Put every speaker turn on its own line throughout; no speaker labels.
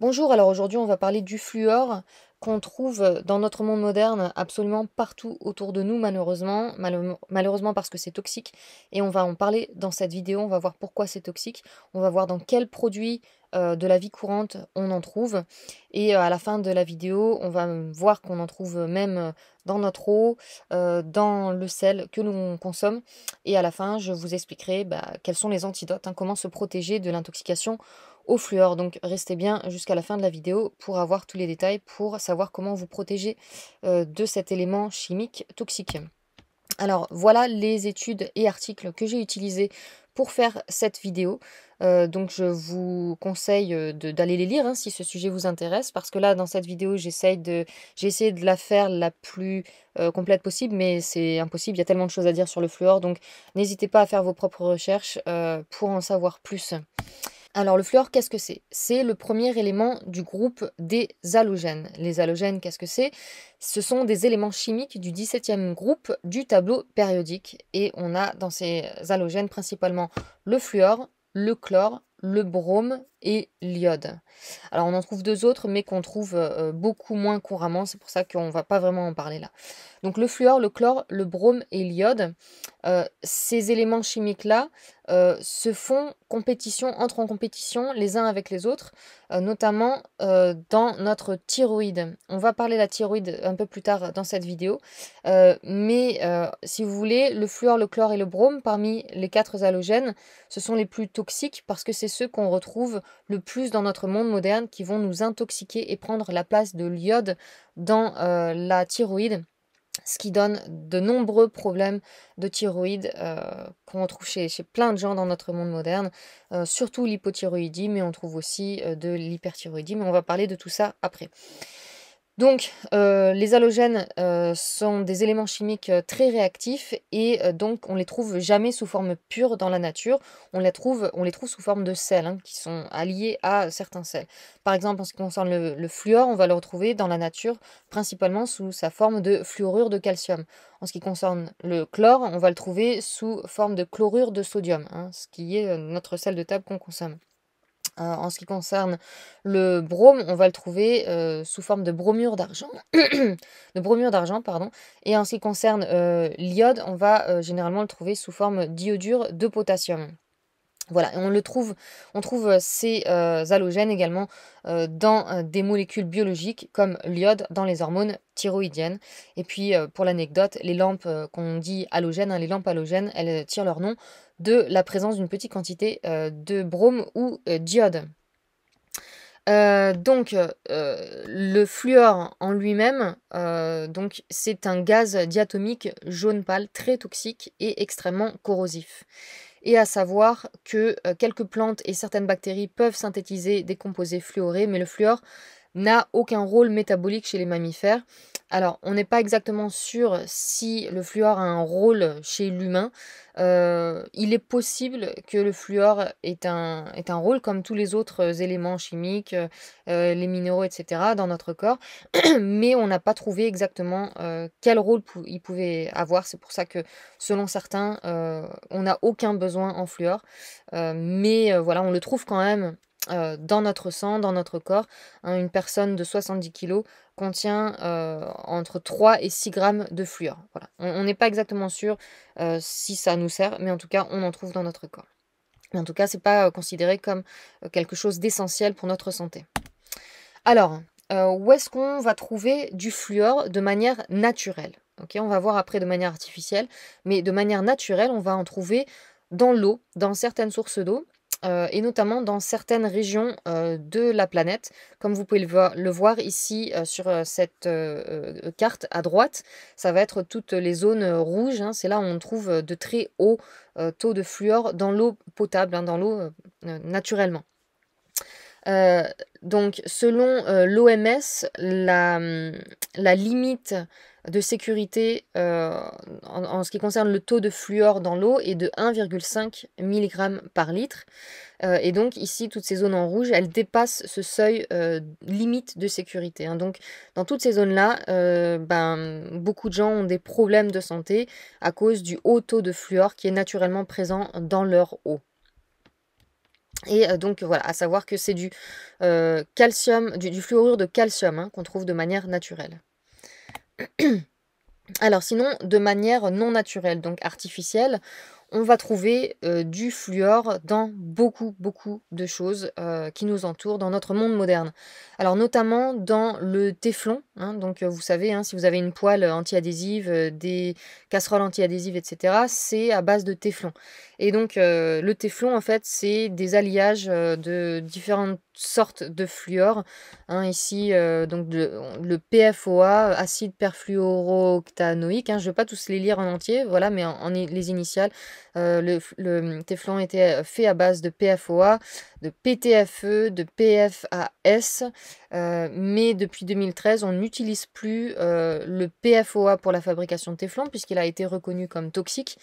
Bonjour, alors aujourd'hui on va parler du fluor qu'on trouve dans notre monde moderne absolument partout autour de nous malheureusement, malheureusement parce que c'est toxique et on va en parler dans cette vidéo, on va voir pourquoi c'est toxique, on va voir dans quels produits de la vie courante on en trouve et à la fin de la vidéo on va voir qu'on en trouve même dans notre eau, dans le sel que l'on consomme et à la fin je vous expliquerai quels sont les antidotes, hein, comment se protéger de l'intoxication au fluor. Donc restez bien jusqu'à la fin de la vidéo pour avoir tous les détails, pour savoir comment vous protéger de cet élément chimique toxique. Alors voilà les études et articles que j'ai utilisés pour faire cette vidéo. Donc je vous conseille d'aller les lire, hein, si ce sujet vous intéresse, parce que là dans cette vidéo j'ai essayé de la faire la plus complète possible, mais c'est impossible, il y a tellement de choses à dire sur le fluor, donc n'hésitez pas à faire vos propres recherches pour en savoir plus. Alors le fluor, qu'est-ce que c'est? C'est le premier élément du groupe des halogènes. Les halogènes, qu'est-ce que c'est? Ce sont des éléments chimiques du 17e groupe du tableau périodique. Et on a dans ces halogènes principalement le fluor, le chlore, le brome et l'iode. Alors on en trouve deux autres, mais qu'on trouve beaucoup moins couramment. C'est pour ça qu'on ne va pas vraiment en parler là. Donc le fluor, le chlore, le brome et l'iode, ces éléments chimiques-là se font compétition, entrent en compétition les uns avec les autres, notamment dans notre thyroïde. On va parler de la thyroïde un peu plus tard dans cette vidéo, mais si vous voulez, le fluor, le chlore et le brome, parmi les 4 halogènes, ce sont les plus toxiques parce que c'est ceux qu'on retrouve le plus dans notre monde moderne qui vont nous intoxiquer et prendre la place de l'iode dans la thyroïde. Ce qui donne de nombreux problèmes de thyroïde qu'on retrouve chez plein de gens dans notre monde moderne, surtout l'hypothyroïdie, mais on trouve aussi de l'hyperthyroïdie, mais on va parler de tout ça après. Donc, les halogènes sont des éléments chimiques très réactifs et donc on les trouve jamais sous forme pure dans la nature. On les trouve sous forme de sels, hein, qui sont alliés à certains sels. Par exemple, en ce qui concerne le fluor, on va le retrouver dans la nature principalement sous sa forme de fluorure de calcium. En ce qui concerne le chlore, on va le trouver sous forme de chlorure de sodium, hein, ce qui est notre sel de table qu'on consomme. En ce qui concerne le brome, on va le trouver sous forme de bromure d'argent, de bromure d'argent, pardon. Et en ce qui concerne l'iode, on va généralement le trouver sous forme d'iodure de potassium. Voilà, et on trouve ces halogènes également dans des molécules biologiques comme l'iode dans les hormones thyroïdiennes. Et puis pour l'anecdote, les lampes qu'on dit halogènes, hein, les lampes halogènes, elles tirent leur nom de la présence d'une petite quantité de brome ou d'iode. Le fluor en lui-même, donc c'est un gaz diatomique jaune pâle très toxique et extrêmement corrosif. Et à savoir que quelques plantes et certaines bactéries peuvent synthétiser des composés fluorés, mais le fluor n'a aucun rôle métabolique chez les mammifères. Alors, on n'est pas exactement sûr si le fluor a un rôle chez l'humain. Il est possible que le fluor ait un rôle comme tous les autres éléments chimiques, les minéraux, etc., dans notre corps, mais on n'a pas trouvé exactement quel rôle il pouvait avoir. C'est pour ça que, selon certains, on n'a aucun besoin en fluor, mais voilà, on le trouve quand même dans notre sang, dans notre corps, hein. Une personne de 70 kilos contient entre 3 et 6 grammes de fluor. Voilà. On n'est pas exactement sûr si ça nous sert, mais en tout cas, on en trouve dans notre corps. Mais en tout cas, c'est pas considéré comme quelque chose d'essentiel pour notre santé. Alors, où est-ce qu'on va trouver du fluor de manière naturelle? OK, on va voir après de manière artificielle, mais de manière naturelle, on va en trouver dans l'eau, dans certaines sources d'eau, et notamment dans certaines régions, de la planète. Comme vous pouvez le voir ici, sur, cette, carte à droite, ça va être toutes les zones, rouges, hein. C'est là où on trouve, de très hauts, taux de fluor dans l'eau potable, hein, dans l'eau, naturellement. Heu, donc selon, l'OMS, la limite de sécurité, en ce qui concerne le taux de fluor dans l'eau est de 1,5 milligrammes par litre, et donc ici, toutes ces zones en rouge, elles dépassent ce seuil, limite de sécurité, hein. Donc dans toutes ces zones-là, beaucoup de gens ont des problèmes de santé à cause du haut taux de fluor qui est naturellement présent dans leur eau. Et donc voilà, à savoir que c'est du calcium, du fluorure de calcium hein, qu'on trouve de manière naturelle. Alors sinon, de manière non naturelle, donc artificielle, on va trouver du fluor dans beaucoup, beaucoup de choses qui nous entourent dans notre monde moderne. Alors notamment dans le téflon, hein, donc vous savez, hein, si vous avez une poêle anti-adhésive, des casseroles anti-adhésives, etc., c'est à base de téflon. Et donc le téflon, en fait, c'est des alliages de différentes sortes de fluor. Hein, ici, donc le PFOA, acide perfluorooctanoïque, hein, je ne vais pas tous les lire en entier, voilà, mais les initiales. Le téflon était fait à base de PFOA, de PTFE, de PFAS, mais depuis 2013, on n'utilise plus le PFOA pour la fabrication de téflon puisqu'il a été reconnu comme toxique.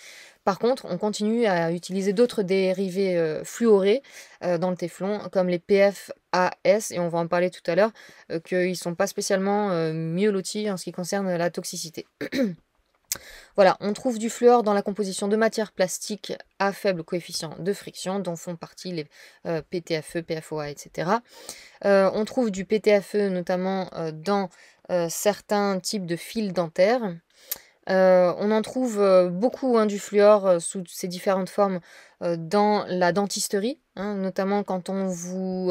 Par contre, on continue à utiliser d'autres dérivés fluorés dans le téflon, comme les PFAS, et on va en parler tout à l'heure, qu'ils ne sont pas spécialement mieux lotis en ce qui concerne la toxicité. Voilà, on trouve du fluor dans la composition de matières plastiques à faible coefficient de friction, dont font partie les PTFE, PFOA, etc. On trouve du PTFE notamment dans certains types de fils dentaires. On en trouve beaucoup hein, du fluor sous ses différentes formes dans la dentisterie, hein, notamment quand on vous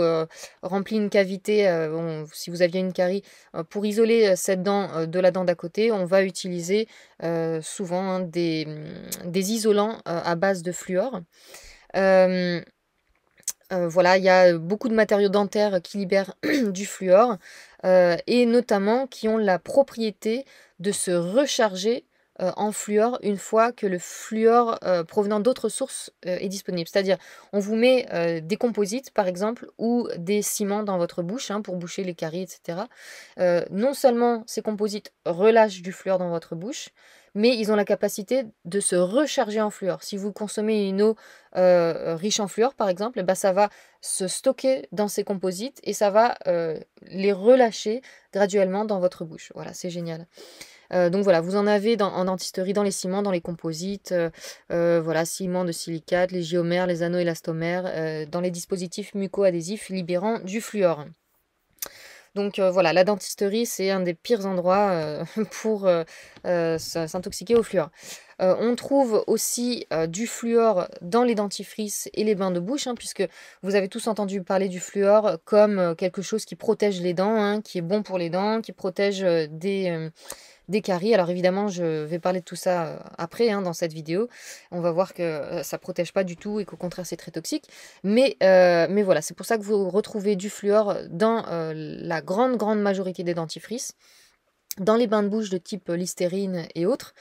remplit une cavité, si vous aviez une carie, pour isoler cette dent de la dent d'à côté, on va utiliser souvent hein, des isolants à base de fluor. Voilà, il y a beaucoup de matériaux dentaires qui libèrent du fluor et notamment qui ont la propriété de se recharger en fluor une fois que le fluor provenant d'autres sources est disponible. C'est-à-dire, on vous met des composites, par exemple, ou des ciments dans votre bouche hein, pour boucher les caries, etc. Non seulement ces composites relâchent du fluor dans votre bouche, mais ils ont la capacité de se recharger en fluor. Si vous consommez une eau riche en fluor, par exemple, eh ben, ça va se stocker dans ces composites et ça va les relâcher graduellement dans votre bouche. Voilà, c'est génial. Donc voilà, vous en avez en dentisterie, dans les ciments, dans les composites, voilà, ciments de silicate, les géomères, les anneaux élastomères, dans les dispositifs muco-adhésifs libérant du fluor. Donc voilà, la dentisterie, c'est un des pires endroits pour s'intoxiquer au fluor. On trouve aussi du fluor dans les dentifrices et les bains de bouche, hein, puisque vous avez tous entendu parler du fluor comme quelque chose qui protège les dents, hein, qui est bon pour les dents, qui protège des caries. Alors évidemment, je vais parler de tout ça après hein, dans cette vidéo. On va voir que ça protège pas du tout et qu'au contraire c'est très toxique. Mais voilà, c'est pour ça que vous retrouvez du fluor dans la grande majorité des dentifrices. Dans les bains de bouche de type Listerine et autres.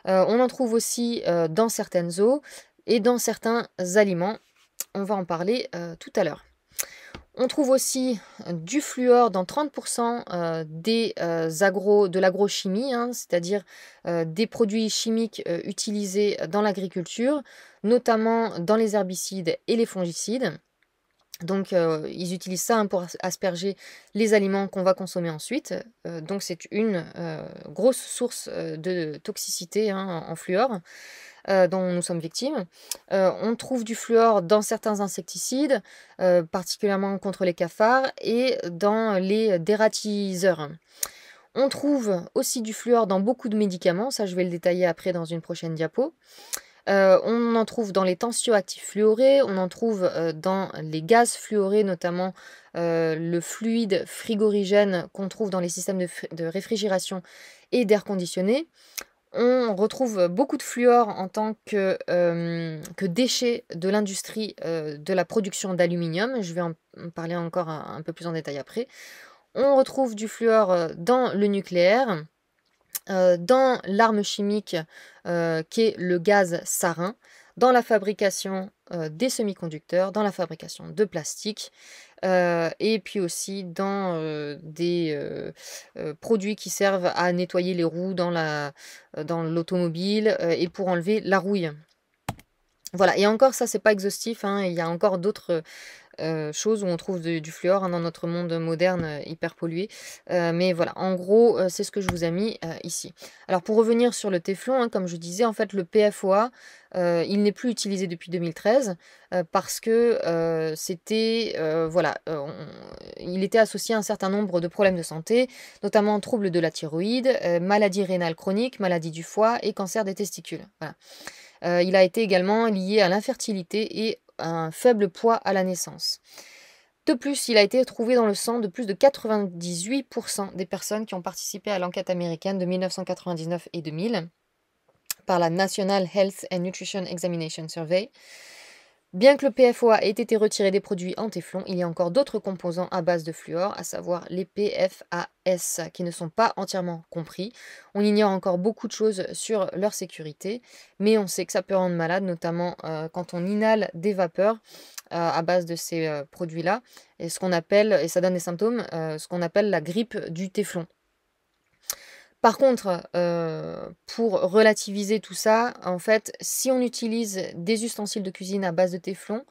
On en trouve aussi dans certaines eaux et dans certains aliments. On va en parler tout à l'heure. On trouve aussi du fluor dans 30% de l'agrochimie, hein, c'est-à-dire des produits chimiques utilisés dans l'agriculture, notamment dans les herbicides et les fongicides. Donc ils utilisent ça hein, pour asperger les aliments qu'on va consommer ensuite. Donc c'est une grosse source de toxicité hein, en fluor. Dont nous sommes victimes. On trouve du fluor dans certains insecticides, particulièrement contre les cafards, et dans les dératiseurs. On trouve aussi du fluor dans beaucoup de médicaments, ça je vais le détailler après dans une prochaine diapo. On en trouve dans les tensioactifs fluorés, on en trouve dans les gaz fluorés, notamment le fluide frigorigène qu'on trouve dans les systèmes de réfrigération et d'air conditionné. On retrouve beaucoup de fluor en tant que déchet de l'industrie de la production d'aluminium. Je vais en parler encore un peu plus en détail après. On retrouve du fluor dans le nucléaire, dans l'arme chimique qui est le gaz sarin, dans la fabrication des semi-conducteurs, dans la fabrication de plastique, et puis aussi dans des produits qui servent à nettoyer les roues dans l'automobile et pour enlever la rouille. Voilà, et encore ça c'est pas exhaustif, hein, il y a encore d'autres chose où on trouve du fluor, hein, dans notre monde moderne, hyper pollué. Mais voilà, en gros, c'est ce que je vous ai mis, ici. Alors pour revenir sur le téflon, hein, comme je disais, en fait, le PFOA, il n'est plus utilisé depuis 2013, parce que, c'était, voilà, il était associé à un certain nombre de problèmes de santé, notamment troubles de la thyroïde, maladies rénales chroniques, maladie du foie et cancer des testicules. Voilà. Il a été également lié à l'infertilité et à un faible poids à la naissance. De plus, il a été trouvé dans le sang de plus de 98% des personnes qui ont participé à l'enquête américaine de 1999 et 2000 par la National Health and Nutrition Examination Survey. Bien que le PFOA ait été retiré des produits en téflon, il y a encore d'autres composants à base de fluor, à savoir les PFAS, qui ne sont pas entièrement compris. On ignore encore beaucoup de choses sur leur sécurité, mais on sait que ça peut rendre malade, notamment quand on inhale des vapeurs à base de ces produits-là, et ce qu'on appelle, et ça donne des symptômes, ce qu'on appelle la grippe du téflon. Par contre, pour relativiser tout ça, en fait, si on utilise des ustensiles de cuisine à base de téflon,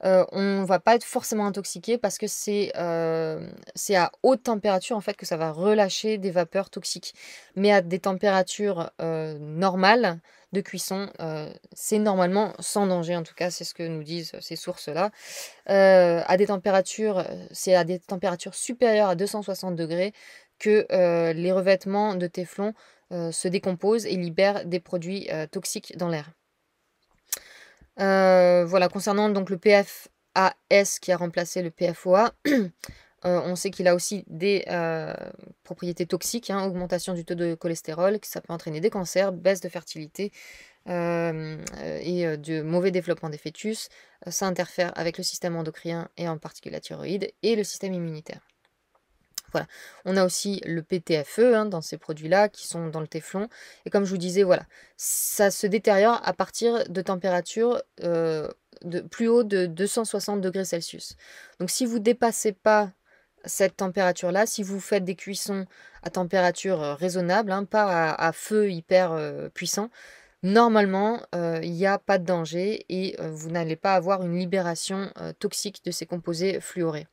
on va pas être forcément intoxiqué parce que c'est à haute température, en fait, que ça va relâcher des vapeurs toxiques. Mais à des températures, normales de cuisson, c'est normalement sans danger. En tout cas, c'est ce que nous disent ces sources-là. À des températures, c'est à des températures supérieures à 260 degrés que, les revêtements de téflon, se décomposent et libèrent des produits, toxiques dans l'air. Voilà, concernant donc le PFAS qui a remplacé le PFOA, on sait qu'il a aussi des, propriétés toxiques, hein, augmentation du taux de cholestérol, que ça peut entraîner des cancers, baisse de fertilité, et de mauvais développement des fœtus. Ça interfère avec le système endocrinien et en particulier la thyroïde et le système immunitaire. Voilà. On a aussi le PTFE, hein, dans ces produits-là qui sont dans le téflon. Et comme je vous disais, voilà, ça se détériore à partir de températures de plus haut de 260 degrés Celsius. Donc si vous dépassez pas cette température-là, si vous faites des cuissons à température raisonnable, hein, pas à feu hyper puissant, normalement, il n'y a pas de danger et vous n'allez pas avoir une libération toxique de ces composés fluorés.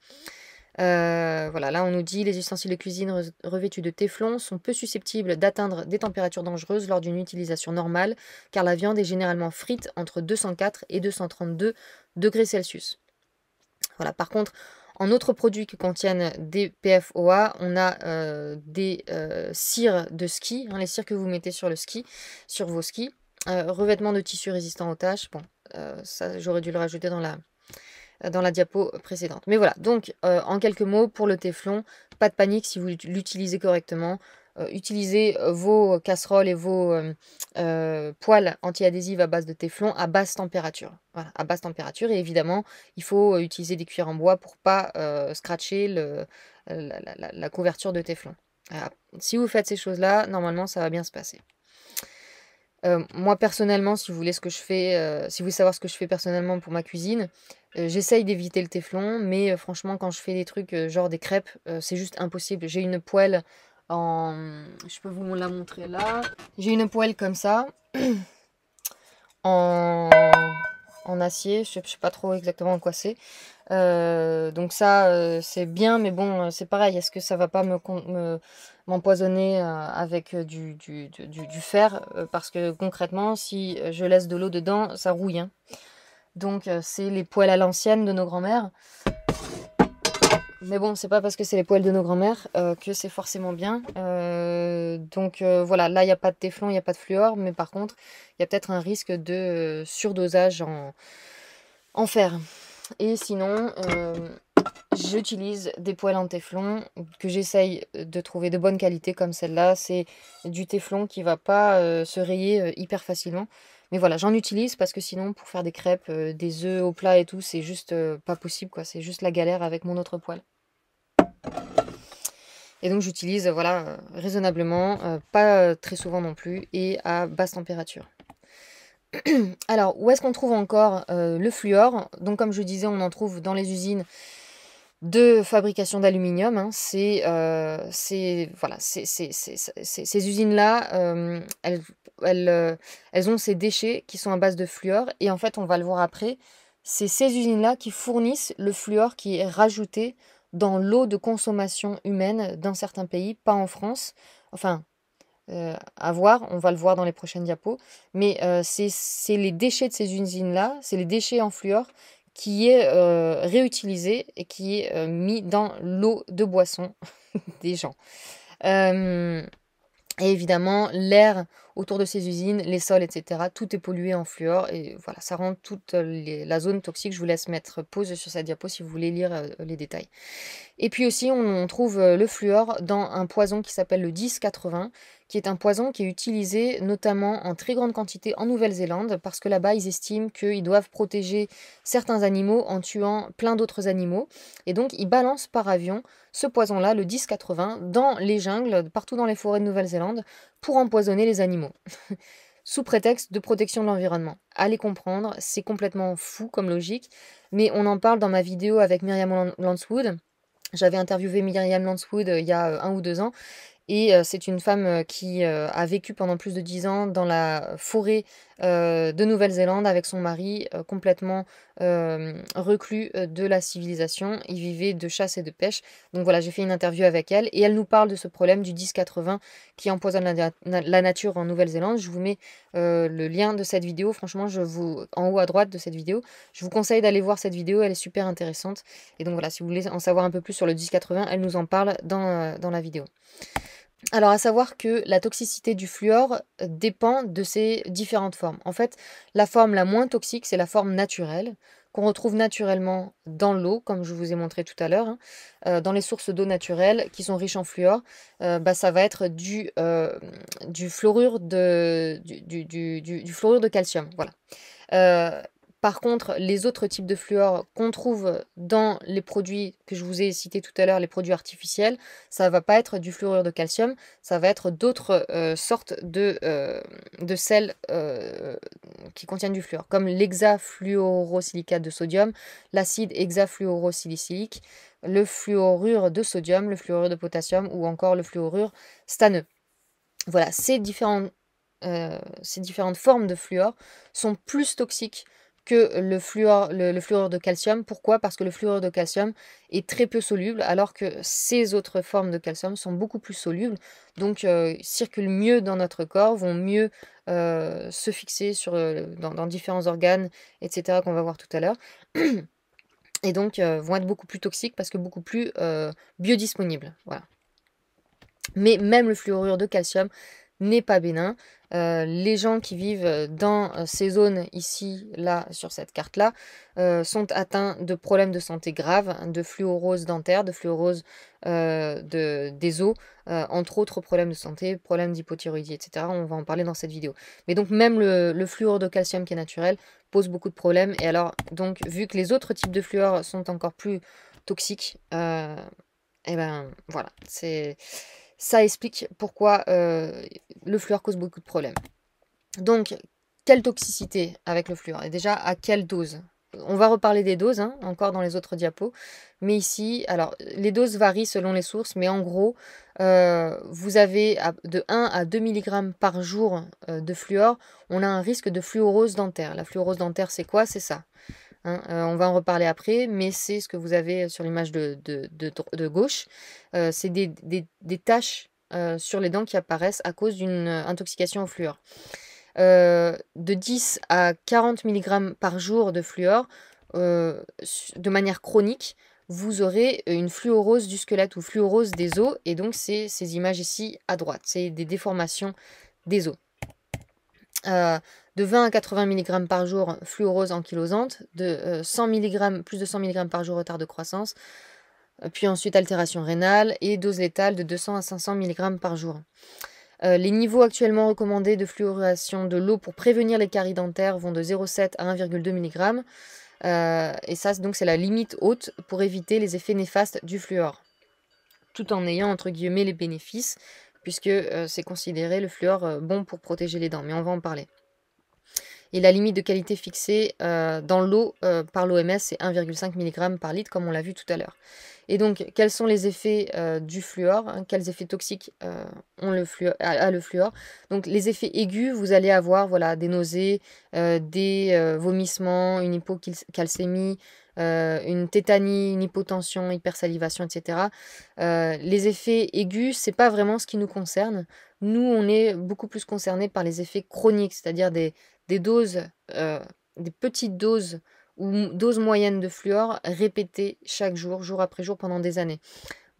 Voilà, là on nous dit: «Les ustensiles de cuisine revêtus de téflon sont peu susceptibles d'atteindre des températures dangereuses lors d'une utilisation normale, car la viande est généralement frite entre 204 et 232 degrés Celsius». Voilà, par contre, en autres produits qui contiennent des PFOA, on a, des, cires de ski, hein, les cires que vous mettez sur le ski, sur vos skis, revêtements de tissu résistant aux taches. Bon, ça j'aurais dû le rajouter dans la diapo précédente. Mais voilà, donc en quelques mots, pour le téflon, pas de panique si vous l'utilisez correctement. Utilisez vos casseroles et vos poêles anti-adhésives à base de téflon à basse température. Voilà, à basse température. Et évidemment, il faut utiliser des cuillères en bois pour pas scratcher la couverture de téflon. Voilà. Si vous faites ces choses-là, normalement, ça va bien se passer. Moi personnellement, si vous voulez ce que je fais, si vous voulez savoir ce que je fais personnellement pour ma cuisine, j'essaye d'éviter le téflon, mais franchement quand je fais des trucs, genre des crêpes, c'est juste impossible. J'ai une poêle je peux vous la montrer là. J'ai une poêle comme ça, en en acier, je sais pas trop exactement en quoi c'est. Donc ça, c'est bien, mais bon, c'est pareil, est-ce que ça va pas m'empoisonner, avec, du fer? Parce que concrètement, si, je laisse de l'eau dedans, ça rouille, hein. Donc c'est les poêles à l'ancienne de nos grands-mères. Mais bon, c'est pas parce que c'est les poêles de nos grands-mères, que c'est forcément bien. Donc voilà, là, il y a pas de téflon, il y a pas de fluor, mais par contre, il y a peut-être un risque de, surdosage en fer. Et sinon, j'utilise des poêles en téflon que j'essaye de trouver de bonne qualité comme celle-là. C'est du téflon qui va pas se rayer hyper facilement. Mais voilà, j'en utilise parce que sinon, pour faire des crêpes, des œufs au plat et tout, c'est juste pas possible, quoi. C'est juste la galère avec mon autre poêle. Et donc j'utilise, voilà, raisonnablement, pas très souvent non plus, et à basse température. Alors, où est-ce qu'on trouve encore le fluor? Donc comme je disais, on en trouve dans les usines de fabrication d'aluminium, hein. Voilà, ces usines-là, elles ont ces déchets qui sont à base de fluor et en fait, on va le voir après, c'est ces usines-là qui fournissent le fluor qui est rajouté dans l'eau de consommation humaine dans certains pays, pas en France. Enfin, à voir, on va le voir dans les prochaines diapos. Mais c'est les déchets de ces usines-là, c'est les déchets en fluor qui est réutilisé et qui est mis dans l'eau de boisson des gens. Euh, et évidemment, l'air autour de ces usines, les sols, etc., tout est pollué en fluor. Et voilà, ça rend toute la zone toxique. Je vous laisse mettre pause sur cette diapo si vous voulez lire les détails. Et puis aussi, on trouve le fluor dans un poison qui s'appelle le 10-80, qui est un poison qui est utilisé notamment en très grande quantité en Nouvelle-Zélande, parce que là-bas, ils estiment qu'ils doivent protéger certains animaux en tuant plein d'autres animaux. Et donc, ils balancent par avion ce poison-là, le 10-80, dans les jungles, partout dans les forêts de Nouvelle-Zélande, pour empoisonner les animaux. Sous prétexte de protection de l'environnement. Allez comprendre, c'est complètement fou comme logique, mais on en parle dans ma vidéo avec Myriam Landswood. J'avais interviewé Myriam Landswood il y a 1 ou 2 ans et c'est une femme, qui, a vécu pendant plus de 10 ans dans la forêt, de Nouvelle-Zélande avec son mari, complètement, reclus, de la civilisation. Ils vivaient de chasse et de pêche. Donc voilà, j'ai fait une interview avec elle et elle nous parle de ce problème du 10-80 qui empoisonne la nature en Nouvelle-Zélande. Je vous mets, le lien de cette vidéo. Franchement, en haut à droite de cette vidéo, je vous conseille d'aller voir cette vidéo, elle est super intéressante et donc voilà, si vous voulez en savoir un peu plus sur le 10-80, elle nous en parle dans la vidéo. Alors, à savoir que la toxicité du fluor dépend de ses différentes formes. En fait, la forme la moins toxique, c'est la forme naturelle, qu'on retrouve naturellement dans l'eau, comme je vous ai montré tout à l'heure, hein. Dans les sources d'eau naturelles qui sont riches en fluor, ça va être du fluorure du fluorure de calcium. Voilà. Heu, Par contre, les autres types de fluor qu'on trouve dans les produits que je vous ai cités tout à l'heure, les produits artificiels, ça va pas être du fluorure de calcium, ça va être d'autres, sortes de sels, qui contiennent du fluor, comme l'hexafluorosilicate de sodium, l'acide hexafluorosilicylique, le fluorure de sodium, le fluorure de potassium ou encore le fluorure stanneux. Voilà, ces différentes formes de fluor sont plus toxiques que le fluorure de calcium. Pourquoi? Parce que le fluorure de calcium est très peu soluble, alors que ces autres formes de calcium sont beaucoup plus solubles, donc circulent mieux dans notre corps, vont mieux se fixer dans différents organes, etc., qu'on va voir tout à l'heure, et donc vont être beaucoup plus toxiques parce que beaucoup plus biodisponibles. Voilà. Mais même le fluorure de calcium n'est pas bénin. Les gens qui vivent dans ces zones ici, là, sur cette carte-là, sont atteints de problèmes de santé graves, hein, de fluorose dentaire, de fluorose des os, entre autres problèmes de santé, problèmes d'hypothyroïdie, etc. On va en parler dans cette vidéo. Mais donc même le fluorure de calcium qui est naturel pose beaucoup de problèmes. Et alors, donc, vu que les autres types de fluor sont encore plus toxiques, et ben voilà, ça explique pourquoi le fluor cause beaucoup de problèmes. Donc, quelle toxicité avec le fluor? Et déjà, à quelle dose? On va reparler des doses, hein, encore dans les autres diapos. Mais ici, alors, les doses varient selon les sources, mais en gros, vous avez de 1 à 2 mg par jour de fluor, on a un risque de fluorose dentaire. La fluorose dentaire, c'est quoi? C'est ça. Hein, on va en reparler après, mais c'est ce que vous avez sur l'image de gauche. C'est des taches sur les dents qui apparaissent à cause d'une intoxication au fluor. De 10 à 40 mg par jour de fluor, de manière chronique, vous aurez une fluorose du squelette ou fluorose des os, et donc c'est ces images ici à droite, c'est des déformations des os. De 20 à 80 mg par jour, fluorose ankylosante, de 100 mg, plus de 100 mg par jour, retard de croissance, puis ensuite altération rénale, et dose létale de 200 à 500 mg par jour. Les niveaux actuellement recommandés de fluorisation de l'eau pour prévenir les caries dentaires vont de 0,7 à 1,2 mg, et ça, donc, c'est la limite haute pour éviter les effets néfastes du fluor, tout en ayant, entre guillemets, les bénéfices, puisque c'est considéré le fluor bon pour protéger les dents, mais on va en parler. Et la limite de qualité fixée dans l'eau par l'OMS, c'est 1,5 mg par litre, comme on l'a vu tout à l'heure. Et donc, quels sont les effets du fluor, hein, quels effets toxiques a le fluor? Donc, les effets aigus, vous allez avoir voilà, des nausées, des vomissements, une hypocalcémie, une tétanie, une hypotension, hypersalivation, etc. Les effets aigus, c'est pas vraiment ce qui nous concerne. Nous, on est beaucoup plus concernés par les effets chroniques, c'est-à-dire des doses, des petites doses ou doses moyennes de fluor répétées chaque jour, jour après jour, pendant des années.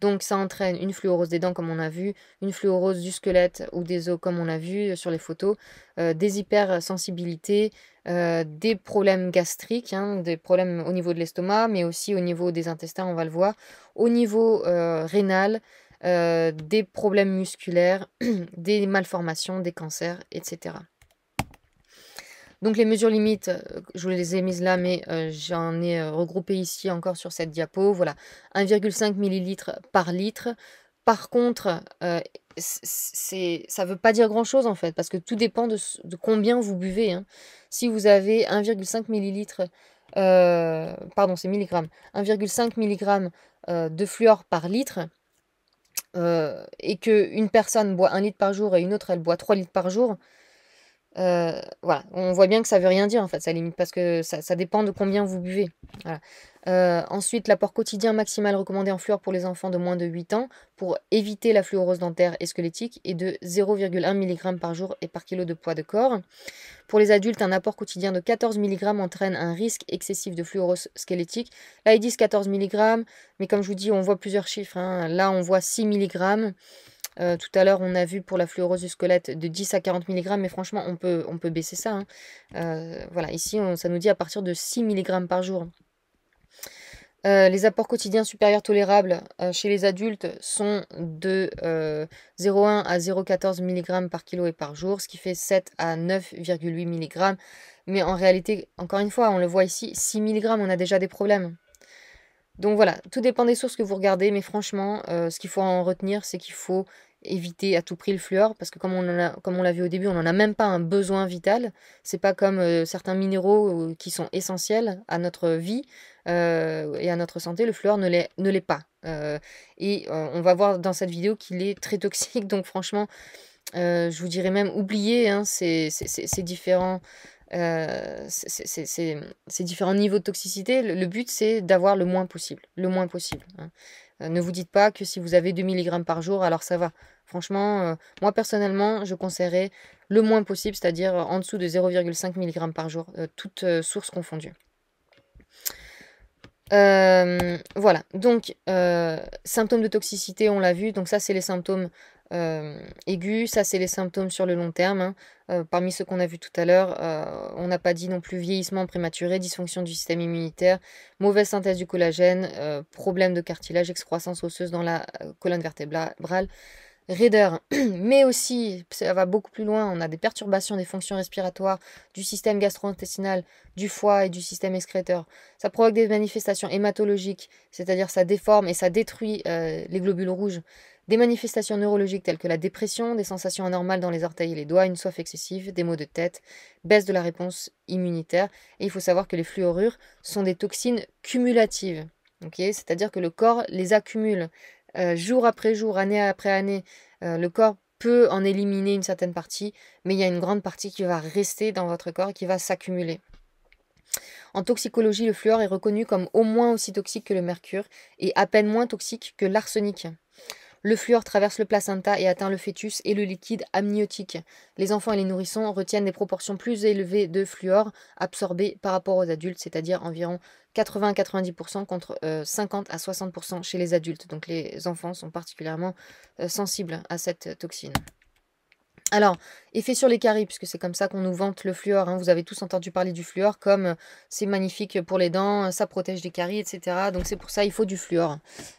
Donc ça entraîne une fluorose des dents comme on a vu, une fluorose du squelette ou des os comme on a vu sur les photos, des hypersensibilités, des problèmes gastriques, hein, des problèmes au niveau de l'estomac, mais aussi au niveau des intestins, on va le voir, au niveau rénal, des problèmes musculaires, des malformations, des cancers, etc. Donc les mesures limites, je vous les ai mises là, mais j'en ai regroupé ici encore sur cette diapo. Voilà, 1,5 ml par litre. Par contre, ça ne veut pas dire grand-chose en fait, parce que tout dépend de combien vous buvez, hein. Si vous avez 1,5 ml, pardon, c'est milligrammes, 1,5 mg de fluor par litre, et qu'une personne boit 1 litre par jour et une autre, elle boit 3 litres par jour, voilà, on voit bien que ça veut rien dire en fait, ça limite parce que ça dépend de combien vous buvez. Voilà. Ensuite, l'apport quotidien maximal recommandé en fluor pour les enfants de moins de 8 ans pour éviter la fluorose dentaire et squelettique est de 0,1 mg par jour et par kilo de poids de corps. Pour les adultes, un apport quotidien de 14 mg entraîne un risque excessif de fluorose squelettique. Là, ils disent 14 mg, mais comme je vous dis, on voit plusieurs chiffres, hein. Là, on voit 6 mg. Tout à l'heure, on a vu pour la fluorose du squelette de 10 à 40 mg, mais franchement, on peut baisser ça, hein. Voilà, ici, ça nous dit à partir de 6 mg par jour. Les apports quotidiens supérieurs tolérables chez les adultes sont de 0,1 à 0,14 mg par kilo et par jour, ce qui fait 7 à 9,8 mg. Mais en réalité, encore une fois, on le voit ici, 6 mg, on a déjà des problèmes. Donc voilà, tout dépend des sources que vous regardez, mais franchement, ce qu'il faut en retenir, c'est qu'il faut éviter à tout prix le fluor, parce que comme on l'a vu au début, on n'en a même pas un besoin vital. C'est pas comme certains minéraux qui sont essentiels à notre vie et à notre santé. Le fluor ne l'est pas. On va voir dans cette vidéo qu'il est très toxique, donc franchement, je vous dirais même oubliez, hein, ces différents ces différents niveaux de toxicité. Le but, c'est d'avoir le moins possible, hein. Ne vous dites pas que si vous avez 2 mg par jour, alors ça va. Franchement, moi personnellement, je conseillerais le moins possible, c'est-à-dire en dessous de 0,5 mg par jour, toutes sources confondues. Voilà, donc symptômes de toxicité, on l'a vu, donc ça c'est les symptômes aigus, ça c'est les symptômes sur le long terme, hein. Parmi ceux qu'on a vus tout à l'heure, on n'a pas dit non plus vieillissement prématuré, dysfonction du système immunitaire, mauvaise synthèse du collagène, problème de cartilage, excroissance osseuse dans la colonne vertébrale, raideur, mais aussi, ça va beaucoup plus loin, on a des perturbations des fonctions respiratoires, du système gastro-intestinal, du foie et du système excréteur. Ça provoque des manifestations hématologiques, c'est-à-dire ça déforme et ça détruit les globules rouges. Des manifestations neurologiques telles que la dépression, des sensations anormales dans les orteils et les doigts, une soif excessive, des maux de tête, baisse de la réponse immunitaire. Et il faut savoir que les fluorures sont des toxines cumulatives. Okay, c'est-à-dire que le corps les accumule jour après jour, année après année. Le corps peut en éliminer une certaine partie, mais il y a une grande partie qui va rester dans votre corps et qui va s'accumuler. En toxicologie, le fluor est reconnu comme au moins aussi toxique que le mercure et à peine moins toxique que l'arsenic. Le fluor traverse le placenta et atteint le fœtus et le liquide amniotique. Les enfants et les nourrissons retiennent des proportions plus élevées de fluor absorbées par rapport aux adultes, c'est-à-dire environ 80 à 90% contre 50 à 60% chez les adultes. Donc les enfants sont particulièrement sensibles à cette toxine. Alors, effet sur les caries, puisque c'est comme ça qu'on nous vante le fluor, hein. Vous avez tous entendu parler du fluor comme c'est magnifique pour les dents, ça protège des caries, etc. Donc c'est pour ça il faut du fluor.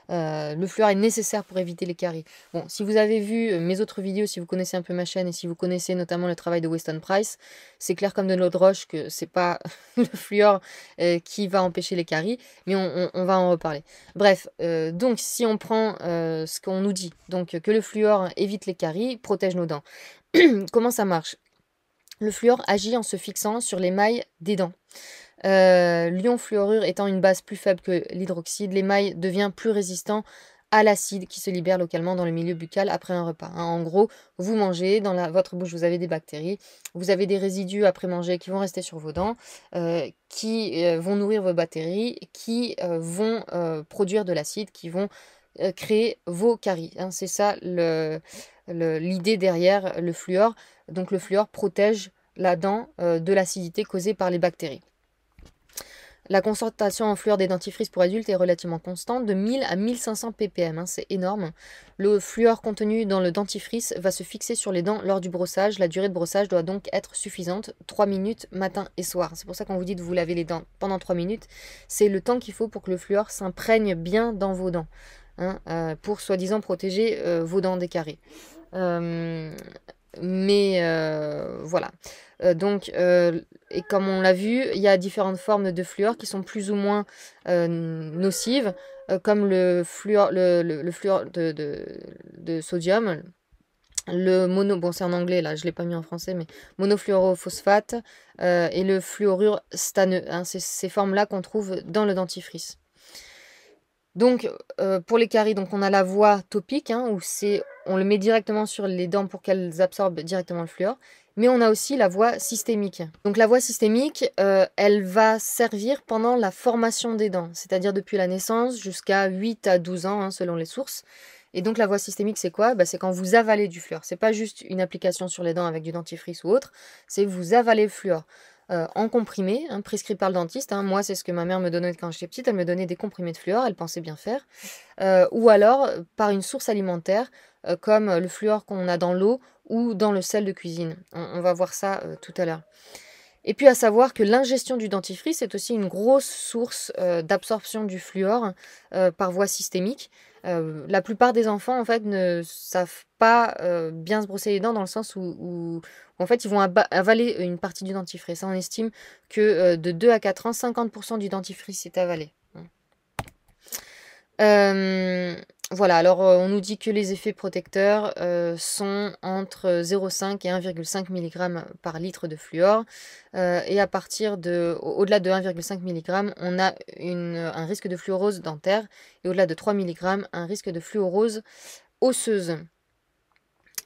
Le fluor est nécessaire pour éviter les caries. Bon, si vous avez vu mes autres vidéos, si vous connaissez un peu ma chaîne et si vous connaissez notamment le travail de Weston Price, c'est clair comme de l'eau de roche que c'est pas le fluor qui va empêcher les caries, mais on va en reparler. Bref, donc si on prend ce qu'on nous dit, donc que le fluor évite les caries, protège nos dents. Comment ça marche? Le fluor agit en se fixant sur l'émail des dents. L'ion fluorure étant une base plus faible que l'hydroxyde, l'émail devient plus résistant à l'acide qui se libère localement dans le milieu buccal après un repas. En gros, vous mangez, dans votre bouche, vous avez des bactéries, vous avez des résidus après manger qui vont rester sur vos dents, qui vont nourrir vos bactéries, qui vont produire de l'acide, qui vont créer vos caries. C'est ça l'idée derrière le fluor. Donc le fluor protège la dent de l'acidité causée par les bactéries. La concentration en fluor des dentifrices pour adultes est relativement constante, de 1000 à 1500 ppm, c'est énorme. Le fluor contenu dans le dentifrice va se fixer sur les dents lors du brossage. La durée de brossage doit donc être suffisante, 3 minutes matin et soir. C'est pour ça qu'on vous dit de vous laver les dents pendant 3 minutes. C'est le temps qu'il faut pour que le fluor s'imprègne bien dans vos dents, pour soi-disant protéger vos dents des caries. Voilà. Et comme on l'a vu, il y a différentes formes de fluor qui sont plus ou moins nocives, comme le fluor de sodium, bon c'est en anglais là, je l'ai pas mis en français, mais monofluorophosphate et le fluorure stanneux. C'est ces formes-là qu'on trouve dans le dentifrice. Donc, pour les caries, donc on a la voie topique, où on le met directement sur les dents pour qu'elles absorbent directement le fluor. Mais on a aussi la voie systémique. Donc la voie systémique, elle va servir pendant la formation des dents, c'est-à-dire depuis la naissance jusqu'à 8 à 12 ans, selon les sources. Et donc la voie systémique, c'est quoi? C'est quand vous avalez du fluor. C'est pas juste une application sur les dents avec du dentifrice ou autre, c'est vous avalez le fluor. En comprimé, prescrit par le dentiste. Moi, c'est ce que ma mère me donnait quand j'étais petite. Elle me donnait des comprimés de fluor, elle pensait bien faire. Ou alors par une source alimentaire, comme le fluor qu'on a dans l'eau ou dans le sel de cuisine. On va voir ça tout à l'heure. Et puis à savoir que l'ingestion du dentifrice est aussi une grosse source d'absorption du fluor par voie systémique. La plupart des enfants en fait ne savent pas bien se brosser les dents, dans le sens où en fait ils vont avaler une partie du dentifrice. On estime que de 2 à 4 ans, 50% du dentifrice est avalé. Voilà, alors on nous dit que les effets protecteurs sont entre 0,5 et 1,5 mg par litre de fluor. Et à partir au-delà de 1,5 mg, on a un risque de fluorose dentaire. Et au-delà de 3 mg, un risque de fluorose osseuse.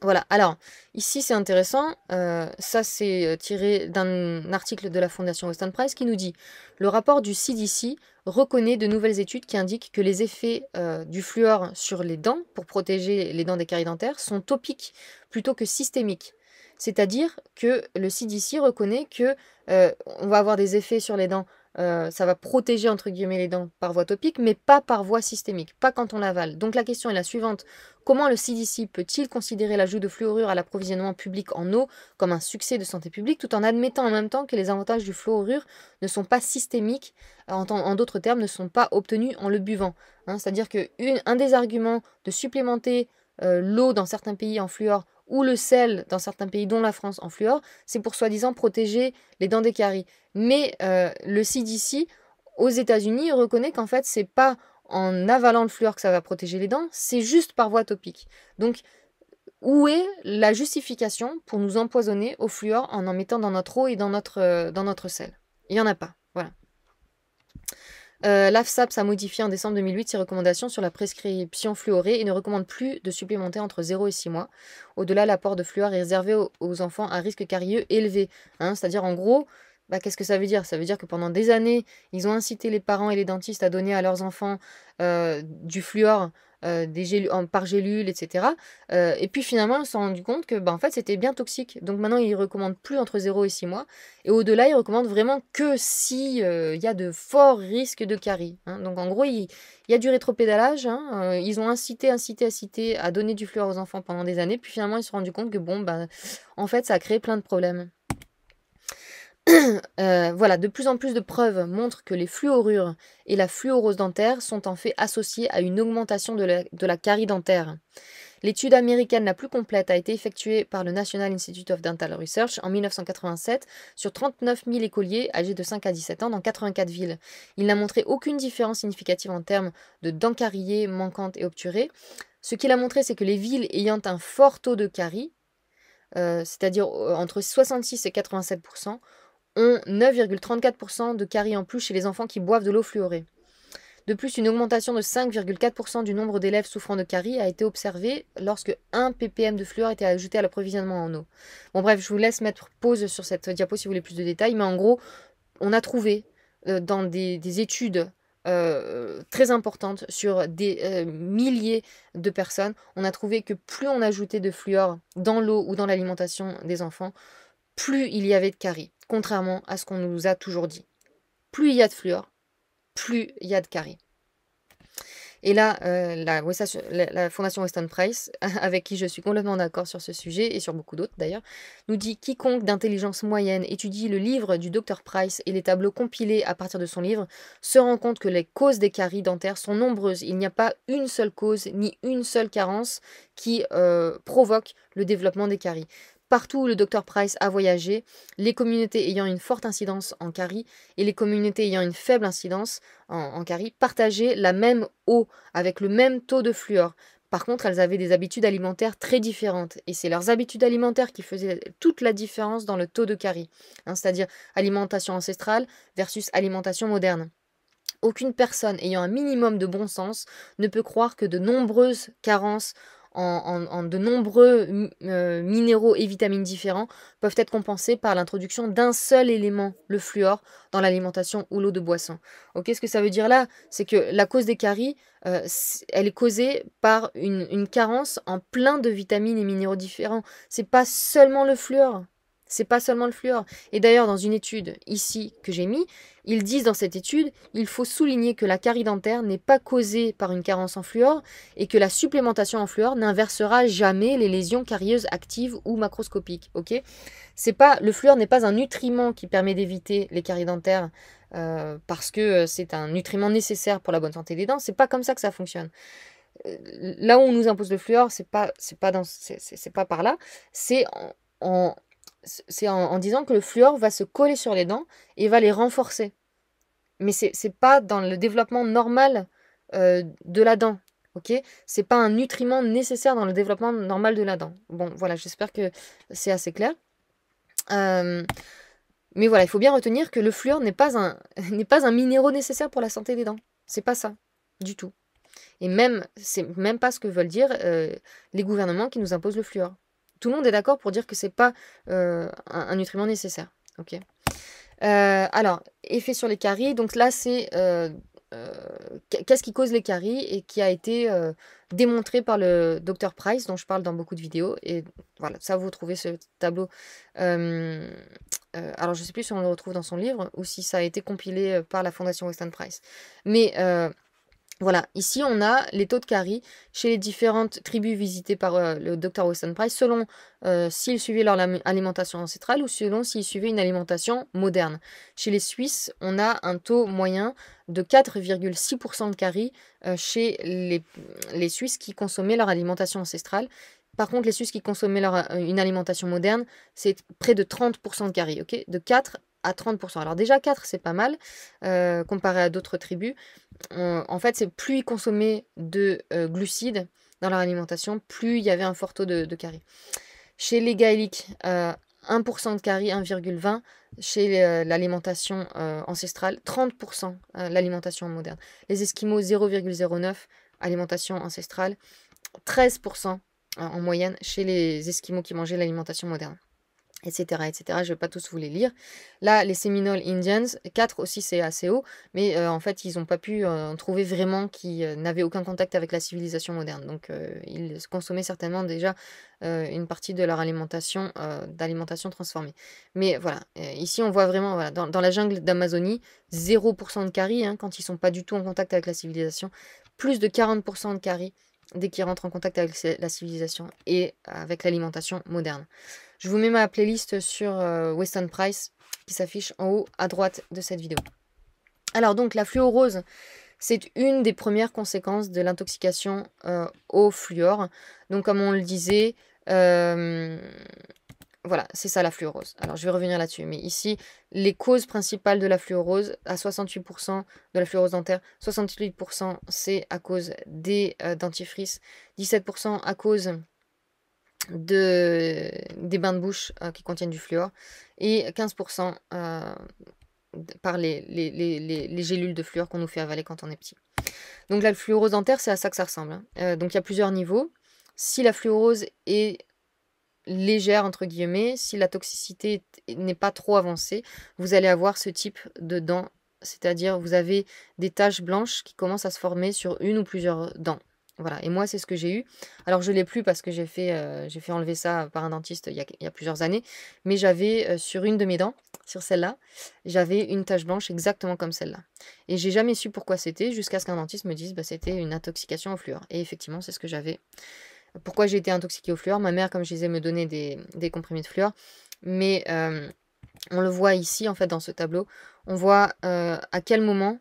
Voilà, alors ici c'est intéressant, ça c'est tiré d'un article de la Fondation Weston Price qui nous dit: le rapport du CDC reconnaît de nouvelles études qui indiquent que les effets du fluor sur les dents, pour protéger les dents des caries dentaires, sont topiques plutôt que systémiques. C'est-à-dire que le CDC reconnaît que on va avoir des effets sur les dents, ça va protéger entre guillemets les dents par voie topique, mais pas par voie systémique, pas quand on l'avale. Donc la question est la suivante: comment le CDC peut-il considérer l'ajout de fluorure à l'approvisionnement public en eau comme un succès de santé publique, tout en admettant en même temps que les avantages du fluorure ne sont pas systémiques, en d'autres termes, ne sont pas obtenus en le buvant, C'est-à-dire qu'un des arguments de supplémenter l'eau dans certains pays en fluor, ou le sel dans certains pays, dont la France, en fluor, c'est pour soi-disant protéger les dents des caries. Mais le CDC, aux États-Unis, reconnaît qu'en fait, c'est pas en avalant le fluor que ça va protéger les dents, c'est juste par voie topique. Donc, où est la justification pour nous empoisonner au fluor en mettant dans notre eau et dans notre sel? Il n'y en a pas. Voilà. L'AFSAPS a modifié en décembre 2008 ses recommandations sur la prescription fluorée et ne recommande plus de supplémenter entre 0 et 6 mois. Au-delà, l'apport de fluor est réservé aux enfants à risque carieux élevé. C'est-à-dire, en gros, qu'est-ce que ça veut dire? Ça veut dire que pendant des années, ils ont incité les parents et les dentistes à donner à leurs enfants du fluor par gélule, etc. Et puis finalement, ils se sont rendus compte que en fait, c'était bien toxique. Donc maintenant, ils ne recommandent plus entre 0 et 6 mois. Et au-delà, ils recommandent vraiment que si y a de forts risques de caries. Donc en gros, il y a du rétropédalage. Ils ont incité à donner du fluor aux enfants pendant des années. Puis finalement, ils se sont rendus compte que en fait, ça a créé plein de problèmes. Voilà, de plus en plus de preuves montrent que les fluorures et la fluorose dentaire sont en fait associées à une augmentation de la carie dentaire. L'étude américaine la plus complète a été effectuée par le National Institute of Dental Research en 1987 sur 39 000 écoliers âgés de 5 à 17 ans dans 84 villes. Il n'a montré aucune différence significative en termes de dents cariées, manquantes et obturées. Ce qu'il a montré, c'est que les villes ayant un fort taux de caries c'est-à-dire entre 66 et 87%, ont 9,34% de caries en plus chez les enfants qui boivent de l'eau fluorée. De plus, une augmentation de 5,4% du nombre d'élèves souffrant de caries a été observée lorsque 1 ppm de fluor était ajouté à l'approvisionnement en eau. Bon bref, je vous laisse mettre pause sur cette diapo si vous voulez plus de détails, mais en gros, on a trouvé dans des études très importantes sur des milliers de personnes, on a trouvé que plus on ajoutait de fluor dans l'eau ou dans l'alimentation des enfants, plus il y avait de caries, contrairement à ce qu'on nous a toujours dit. Plus il y a de fluor, plus il y a de caries. Et là, la Fondation Weston Price, avec qui je suis complètement d'accord sur ce sujet, et sur beaucoup d'autres d'ailleurs, nous dit: quiconque d'intelligence moyenne étudie le livre du Dr Price et les tableaux compilés à partir de son livre, se rend compte que les causes des caries dentaires sont nombreuses. Il n'y a pas une seule cause, ni une seule carence qui provoque le développement des caries. Partout où le Dr Price a voyagé, les communautés ayant une forte incidence en caries et les communautés ayant une faible incidence en caries partageaient la même eau avec le même taux de fluor. Par contre, elles avaient des habitudes alimentaires très différentes. Et c'est leurs habitudes alimentaires qui faisaient toute la différence dans le taux de caries. C'est-à-dire alimentation ancestrale versus alimentation moderne. Aucune personne ayant un minimum de bon sens ne peut croire que de nombreuses carences en de nombreux minéraux et vitamines différents peuvent être compensés par l'introduction d'un seul élément, le fluor, dans l'alimentation ou l'eau de boisson. Ok, ce que ça veut dire là, c'est que la cause des caries, elle est causée par une carence en plein de vitamines et minéraux différents. C'est pas seulement le fluor. C'est pas seulement le fluor. Et d'ailleurs, dans une étude ici que j'ai mis, ils disent dans cette étude, il faut souligner que la carie dentaire n'est pas causée par une carence en fluor et que la supplémentation en fluor n'inversera jamais les lésions carieuses actives ou macroscopiques. Ok, c'est pas, le fluor n'est pas un nutriment qui permet d'éviter les caries dentaires parce que c'est un nutriment nécessaire pour la bonne santé des dents. C'est pas comme ça que ça fonctionne. Là où on nous impose le fluor, c'est pas par là, c'est en, en disant que le fluor va se coller sur les dents et va les renforcer. Mais c'est pas dans le développement normal de la dent. Ok, c'est pas un nutriment nécessaire dans le développement normal de la dent. Bon, voilà, j'espère que c'est assez clair. Mais voilà, il faut bien retenir que le fluor n'est pas un, n'est pas un minéraux nécessaire pour la santé des dents. C'est pas ça, du tout. Et même, c'est même pas ce que veulent dire les gouvernements qui nous imposent le fluor. Tout le monde est d'accord pour dire que c'est pas un nutriment nécessaire. Ok. Alors, effet sur les caries. Donc là, c'est qu'est-ce qui cause les caries et qui a été démontré par le Dr Price, dont je parle dans beaucoup de vidéos. Et voilà, ça, vous trouvez ce tableau. Alors, je ne sais plus si on le retrouve dans son livre ou si ça a été compilé par la Fondation Weston Price. Mais voilà, ici on a les taux de caries chez les différentes tribus visitées par le Dr Weston Price, selon s'ils suivaient leur alimentation ancestrale ou selon s'ils suivaient une alimentation moderne. Chez les Suisses, on a un taux moyen de 4,6% de caries chez les Suisses qui consommaient leur alimentation ancestrale. Par contre, les Suisses qui consommaient une alimentation moderne, c'est près de 30% de caries, ok, de 4 à 30%. Alors déjà 4, c'est pas mal comparé à d'autres tribus. En fait, c'est plus ils consommaient de glucides dans leur alimentation, plus il y avait un fort taux de caries. Chez les gaéliques, 1% de caries, 1,20. Chez l'alimentation ancestrale, 30% l'alimentation moderne. Les Esquimaux, 0,09 alimentation ancestrale, 13% en moyenne chez les Esquimaux qui mangeaient l'alimentation moderne. Etc., etc. Je ne vais pas tous vous les lire. Là, les Seminole Indians, 4 aussi, c'est assez haut, mais en fait, ils n'ont pas pu trouver vraiment qui n'avaient aucun contact avec la civilisation moderne. Donc, ils consommaient certainement déjà une partie de leur alimentation, d'alimentation transformée. Mais voilà, ici, on voit vraiment, voilà, dans la jungle d'Amazonie, 0% de caries, hein, quand ils ne sont pas du tout en contact avec la civilisation, plus de 40% de caries dès qu'ils rentrent en contact avec la civilisation et avec l'alimentation moderne. Je vous mets ma playlist sur Weston Price qui s'affiche en haut à droite de cette vidéo. Alors donc la fluorose, c'est une des premières conséquences de l'intoxication au fluor. Donc comme on le disait, voilà, c'est ça la fluorose. Alors je vais revenir là-dessus, mais ici, les causes principales de la fluorose, à 68% de la fluorose dentaire, 68% c'est à cause des dentifrices, 17% à cause des bains de bouche qui contiennent du fluor et 15% par les gélules de fluor qu'on nous fait avaler quand on est petit. Donc la fluorose dentaire, c'est à ça que ça ressemble, hein. Donc il y a plusieurs niveaux. Si la fluorose est légère, entre guillemets, si la toxicité n'est pas trop avancée, vous allez avoir ce type de dents, c'est-à-dire vous avez des taches blanches qui commencent à se former sur une ou plusieurs dents. Voilà, et moi c'est ce que j'ai eu. Alors je l'ai plus parce que j'ai fait enlever ça par un dentiste il y a plusieurs années, mais j'avais sur une de mes dents, sur celle-là, j'avais une tache blanche exactement comme celle-là. Et j'ai jamais su pourquoi c'était, jusqu'à ce qu'un dentiste me dise bah, c'était une intoxication au fluor. Et effectivement, c'est ce que j'avais. Pourquoi j'ai été intoxiquée au fluor? Ma mère, comme je disais, me donnait des comprimés de fluor, mais on le voit ici, en fait, dans ce tableau. On voit à quel moment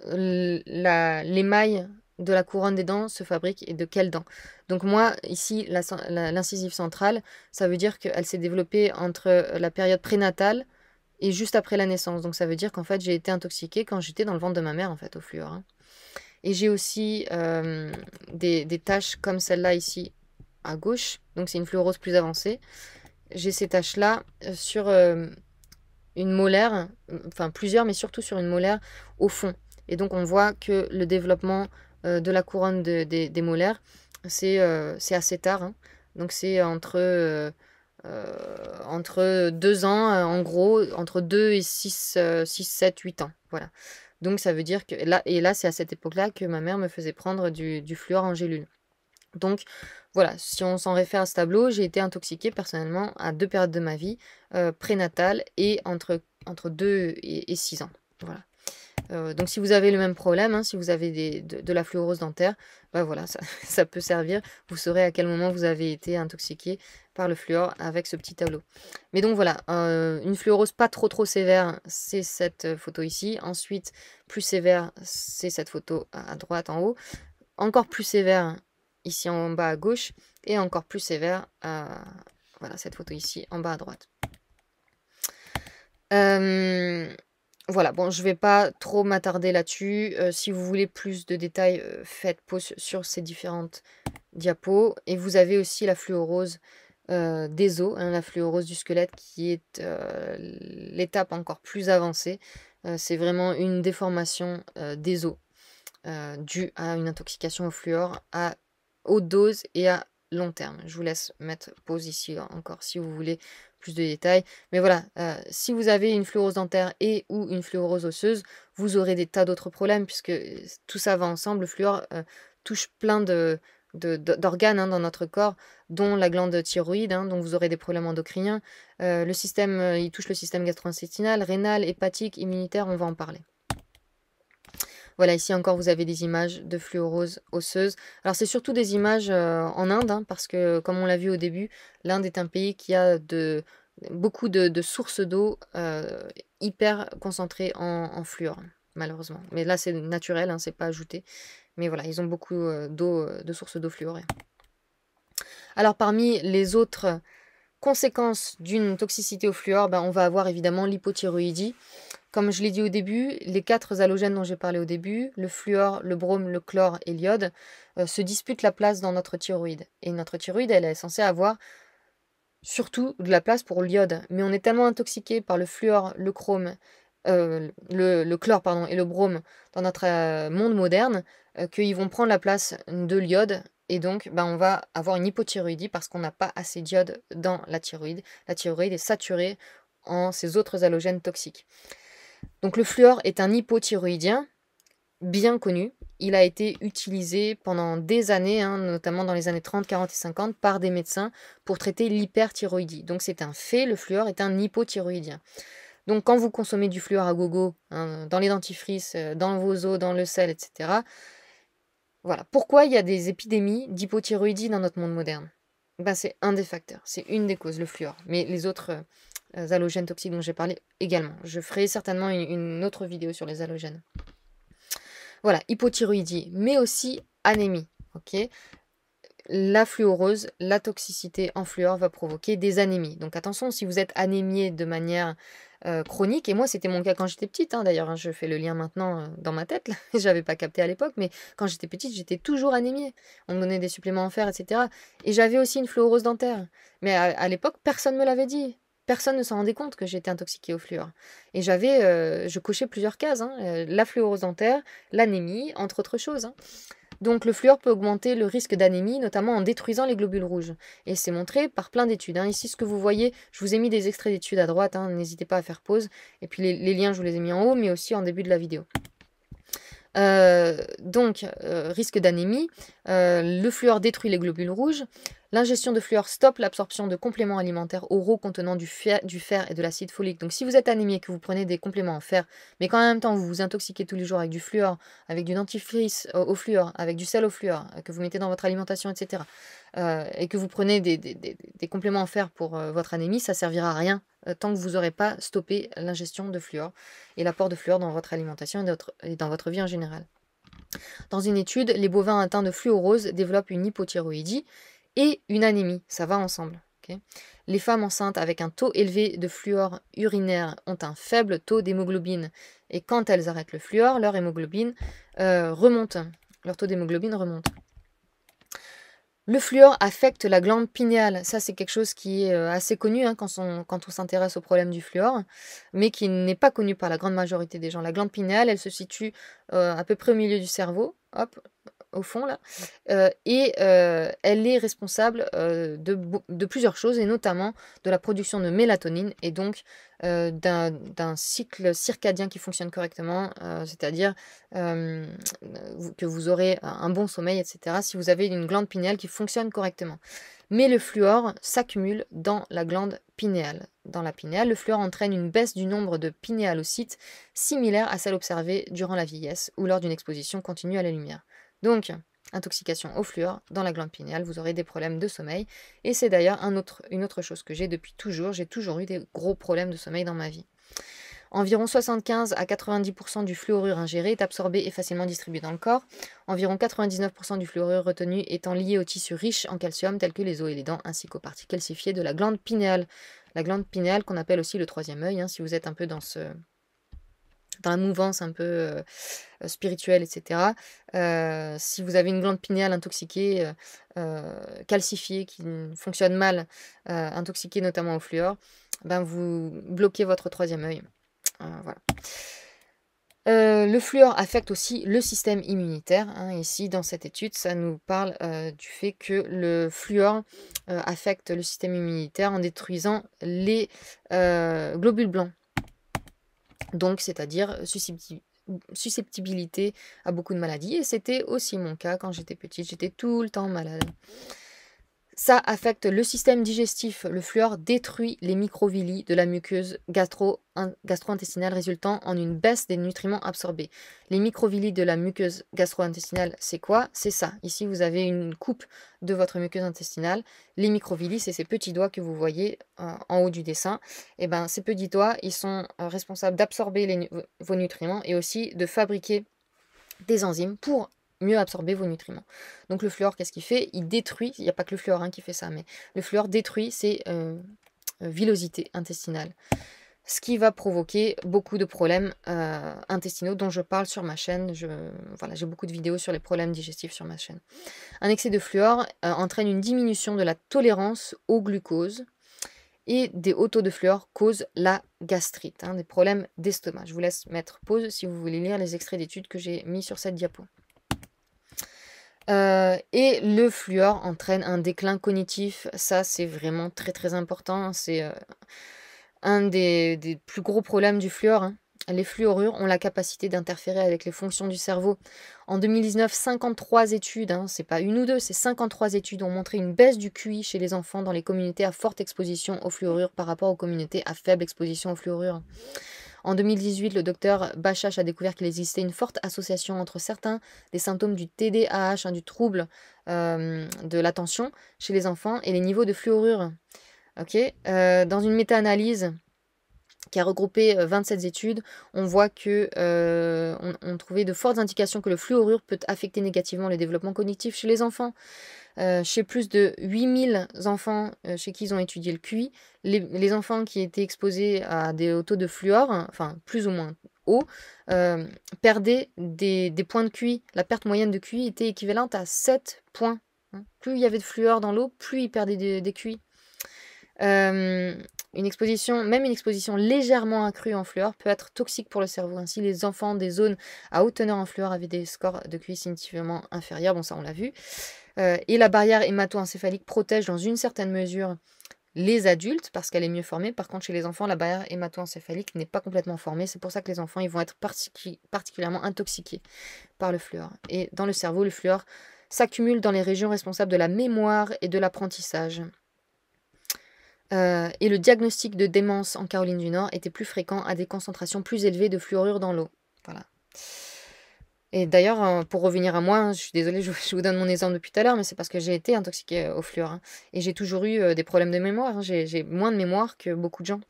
l'émail de la couronne des dents se fabrique et de quelles dents. Donc moi, ici, l'incisive centrale, ça veut dire qu'elle s'est développée entre la période prénatale et juste après la naissance. Donc ça veut dire qu'en fait, j'ai été intoxiquée quand j'étais dans le ventre de ma mère, en fait, au fluor, hein. Et j'ai aussi des taches comme celle-là ici à gauche. Donc c'est une fluorose plus avancée. J'ai ces taches-là sur une molaire, enfin plusieurs, mais surtout sur une molaire au fond. Et donc on voit que le développement de la couronne des molaires, c'est assez tard, hein. Donc c'est entre 2 ans, en gros, entre 2 et 6, 7, 8 ans. Voilà. Donc ça veut dire que là c'est à cette époque-là que ma mère me faisait prendre du fluor en gélule. Donc voilà, si on s'en réfère à ce tableau, j'ai été intoxiquée personnellement à 2 périodes de ma vie, prénatale et entre 2 et 6 ans. Voilà. Donc si vous avez le même problème, hein, si vous avez de la fluorose dentaire, bah voilà, ça peut servir. Vous saurez à quel moment vous avez été intoxiqué par le fluor avec ce petit tableau. Mais donc voilà, une fluorose pas trop sévère, c'est cette photo ici. Ensuite, plus sévère, c'est cette photo à droite en haut. Encore plus sévère, ici en bas à gauche. Et encore plus sévère, voilà, cette photo ici en bas à droite. Voilà, bon, je vais pas trop m'attarder là-dessus. Si vous voulez plus de détails, faites pause sur ces différentes diapos. Et vous avez aussi la fluorose des os, hein, la fluorose du squelette qui est l'étape encore plus avancée. C'est vraiment une déformation des os due à une intoxication au fluor à haute dose et à long terme. Je vous laisse mettre pause ici encore si vous voulez plus de détails. Mais voilà, si vous avez une fluorose dentaire et ou une fluorose osseuse, vous aurez des tas d'autres problèmes puisque tout ça va ensemble. Le fluor touche plein d'organes hein, dans notre corps, dont la glande thyroïde, hein, donc vous aurez des problèmes endocriniens. Le système, il touche le système gastro-intestinal, rénal, hépatique, immunitaire, on va en parler. Voilà, ici encore, vous avez des images de fluorose osseuse. Alors, c'est surtout des images en Inde, hein, parce que, comme on l'a vu au début, l'Inde est un pays qui a beaucoup de sources d'eau hyper concentrées en fluor, malheureusement. Mais là, c'est naturel, hein, c'est pas ajouté. Mais voilà, ils ont beaucoup de sources d'eau fluorée. Alors, parmi les autres conséquences d'une toxicité au fluor, ben, on va avoir évidemment l'hypothyroïdie. Comme je l'ai dit au début, les 4 halogènes dont j'ai parlé au début, le fluor, le brome, le chlore et l'iode, se disputent la place dans notre thyroïde. Et notre thyroïde, elle est censée avoir surtout de la place pour l'iode. Mais on est tellement intoxiqué par le fluor, le chrome, le chlore pardon, et le brome dans notre monde moderne qu'ils vont prendre la place de l'iode. Et donc, ben, on va avoir une hypothyroïdie parce qu'on n'a pas assez d'iode dans la thyroïde. La thyroïde est saturée en ces autres halogènes toxiques. Donc le fluor est un hypothyroïdien bien connu. Il a été utilisé pendant des années, hein, notamment dans les années 30, 40 et 50, par des médecins pour traiter l'hyperthyroïdie. Donc c'est un fait, le fluor est un hypothyroïdien. Donc quand vous consommez du fluor à gogo, hein, dans les dentifrices, dans vos os, dans le sel, etc., voilà. Pourquoi il y a des épidémies d'hypothyroïdie dans notre monde moderne? Ben, c'est un des facteurs, c'est une des causes, le fluor. Mais les autres halogènes toxiques dont j'ai parlé également. Je ferai certainement une autre vidéo sur les halogènes. Voilà, hypothyroïdie, mais aussi anémie. Ok. la fluorose, la toxicité en fluor va provoquer des anémies. Donc attention, si vous êtes anémié de manière chronique, et moi c'était mon cas quand j'étais petite, hein, d'ailleurs, hein, je fais le lien maintenant dans ma tête, là, j'avais pas capté à l'époque, mais quand j'étais petite, j'étais toujours anémiée. On me donnait des suppléments en fer, etc. Et j'avais aussi une fluorose dentaire. Mais à l'époque, personne ne me l'avait dit. Personne ne s'en rendait compte que j'étais intoxiquée au fluor. Et je cochais plusieurs cases, hein, la fluorose dentaire, l'anémie, entre autres choses, hein. Donc le fluor peut augmenter le risque d'anémie, notamment en détruisant les globules rouges. Et c'est montré par plein d'études, hein. Ici, ce que vous voyez, je vous ai mis des extraits d'études à droite, hein, n'hésitez pas à faire pause. Et puis les liens, je vous les ai mis en haut, mais aussi en début de la vidéo. Risque d'anémie, le fluor détruit les globules rouges, l'ingestion de fluor stoppe l'absorption de compléments alimentaires oraux contenant du fer et de l'acide folique. Donc si vous êtes anémié et que vous prenez des compléments en fer, mais qu'en même temps vous vous intoxiquez tous les jours avec du fluor, avec du dentifrice au fluor, avec du sel au fluor, que vous mettez dans votre alimentation, etc., et que vous prenez des compléments en fer pour votre anémie, ça servira à rien tant que vous n'aurez pas stoppé l'ingestion de fluor et l'apport de fluor dans votre alimentation et dans votre vie en général. Dans une étude, les bovins atteints de fluorose développent une hypothyroïdie et une anémie. Ça va ensemble. Okay. Les femmes enceintes avec un taux élevé de fluor urinaire ont un faible taux d'hémoglobine. Et quand elles arrêtent le fluor, leur hémoglobine remonte. Leur taux d'hémoglobine remonte. Le fluor affecte la glande pinéale. Ça, c'est quelque chose qui est assez connu hein, quand on s'intéresse au problème du fluor, mais qui n'est pas connu par la grande majorité des gens. La glande pinéale, elle se situe à peu près au milieu du cerveau, hop, au fond là, elle est responsable de plusieurs choses, et notamment de la production de mélatonine, et donc d'un cycle circadien qui fonctionne correctement, c'est-à-dire que vous aurez un bon sommeil, etc., si vous avez une glande pinéale qui fonctionne correctement. Mais le fluor s'accumule dans la glande pinéale. Dans la pinéale, le fluor entraîne une baisse du nombre de pinéalocytes similaire à celle observée durant la vieillesse ou lors d'une exposition continue à la lumière. Donc, intoxication au fluor dans la glande pinéale, vous aurez des problèmes de sommeil. Et c'est d'ailleurs une autre chose que j'ai depuis toujours. J'ai toujours eu des gros problèmes de sommeil dans ma vie. Environ 75 à 90% du fluorure ingéré est absorbé et facilement distribué dans le corps. Environ 99% du fluorure retenu étant lié aux tissus riches en calcium tels que les os et les dents, ainsi qu'aux parties calcifiées de la glande pinéale. La glande pinéale qu'on appelle aussi le troisième œil, hein, si vous êtes un peu dans la mouvance un peu spirituelle, etc. Si vous avez une glande pinéale intoxiquée, calcifiée, qui fonctionne mal, intoxiquée notamment au fluor, ben vous bloquez votre troisième œil. Voilà. Le fluor affecte aussi le système immunitaire. Hein. Ici, dans cette étude, ça nous parle du fait que le fluor affecte le système immunitaire en détruisant les globules blancs. Donc, c'est-à-dire susceptibilité à beaucoup de maladies. Et c'était aussi mon cas quand j'étais petite. J'étais tout le temps malade. Ça affecte le système digestif. Le fluor détruit les microvilli de la muqueuse gastro-intestinale, résultant en une baisse des nutriments absorbés. Les microvilli de la muqueuse gastro-intestinale, c'est quoi? C'est ça. Ici, vous avez une coupe de votre muqueuse intestinale. Les microvilli, c'est ces petits doigts que vous voyez en haut du dessin. Et ben, ces petits doigts, ils sont responsables d'absorber vos nutriments et aussi de fabriquer des enzymes pour mieux absorber vos nutriments. Donc le fluor, qu'est-ce qu'il fait? Il détruit, il n'y a pas que le fluor qui fait ça, mais le fluor détruit ces villosités intestinales. Ce qui va provoquer beaucoup de problèmes intestinaux dont je parle sur ma chaîne. J'ai beaucoup de vidéos sur les problèmes digestifs sur ma chaîne. Un excès de fluor entraîne une diminution de la tolérance au glucose, et des hauts taux de fluor causent la gastrite, des problèmes d'estomac. Je vous laisse mettre pause si vous voulez lire les extraits d'études que j'ai mis sur cette diapo. Et le fluor entraîne un déclin cognitif. Ça, c'est vraiment très très important. C'est un des plus gros problèmes du fluor. Hein. Les fluorures ont la capacité d'interférer avec les fonctions du cerveau. En 2019, 53 études, c'est pas une ou deux, c'est 53 études ont montré une baisse du QI chez les enfants dans les communautés à forte exposition aux fluorures par rapport aux communautés à faible exposition aux fluorures. En 2018, le docteur Bachach a découvert qu'il existait une forte association entre certains des symptômes du TDAH, du trouble de l'attention chez les enfants, et les niveaux de fluorure. Okay. Dans une méta-analyse qui a regroupé 27 études, on voit que on trouvait de fortes indications que le fluorure peut affecter négativement le développement cognitif chez les enfants. chez plus de 8000 enfants chez qui ils ont étudié le QI, les enfants qui étaient exposés à des taux de fluor, enfin plus ou moins hauts, perdaient des points de QI. La perte moyenne de QI était équivalente à 7 points. Hein. Plus il y avait de fluor dans l'eau, plus ils perdaient des QI. Même une exposition légèrement accrue en fluor peut être toxique pour le cerveau. Ainsi, les enfants des zones à haute teneur en fluor avaient des scores de QI significativement inférieurs. Bon, ça, on l'a vu. Et la barrière hémato-encéphalique protège dans une certaine mesure les adultes parce qu'elle est mieux formée. Par contre, chez les enfants, la barrière hémato-encéphalique n'est pas complètement formée. C'est pour ça que les enfants ils vont être particulièrement intoxiqués par le fluor. Et dans le cerveau, le fluor s'accumule dans les régions responsables de la mémoire et de l'apprentissage. Et le diagnostic de démence en Caroline du Nord était plus fréquent à des concentrations plus élevées de fluorure dans l'eau. Voilà. Et d'ailleurs, pour revenir à moi, hein, je suis désolée, je vous donne mon exemple depuis tout à l'heure, mais c'est parce que j'ai été intoxiquée au fluor. Hein, et j'ai toujours eu des problèmes de mémoire. Hein, j'ai moins de mémoire que beaucoup de gens.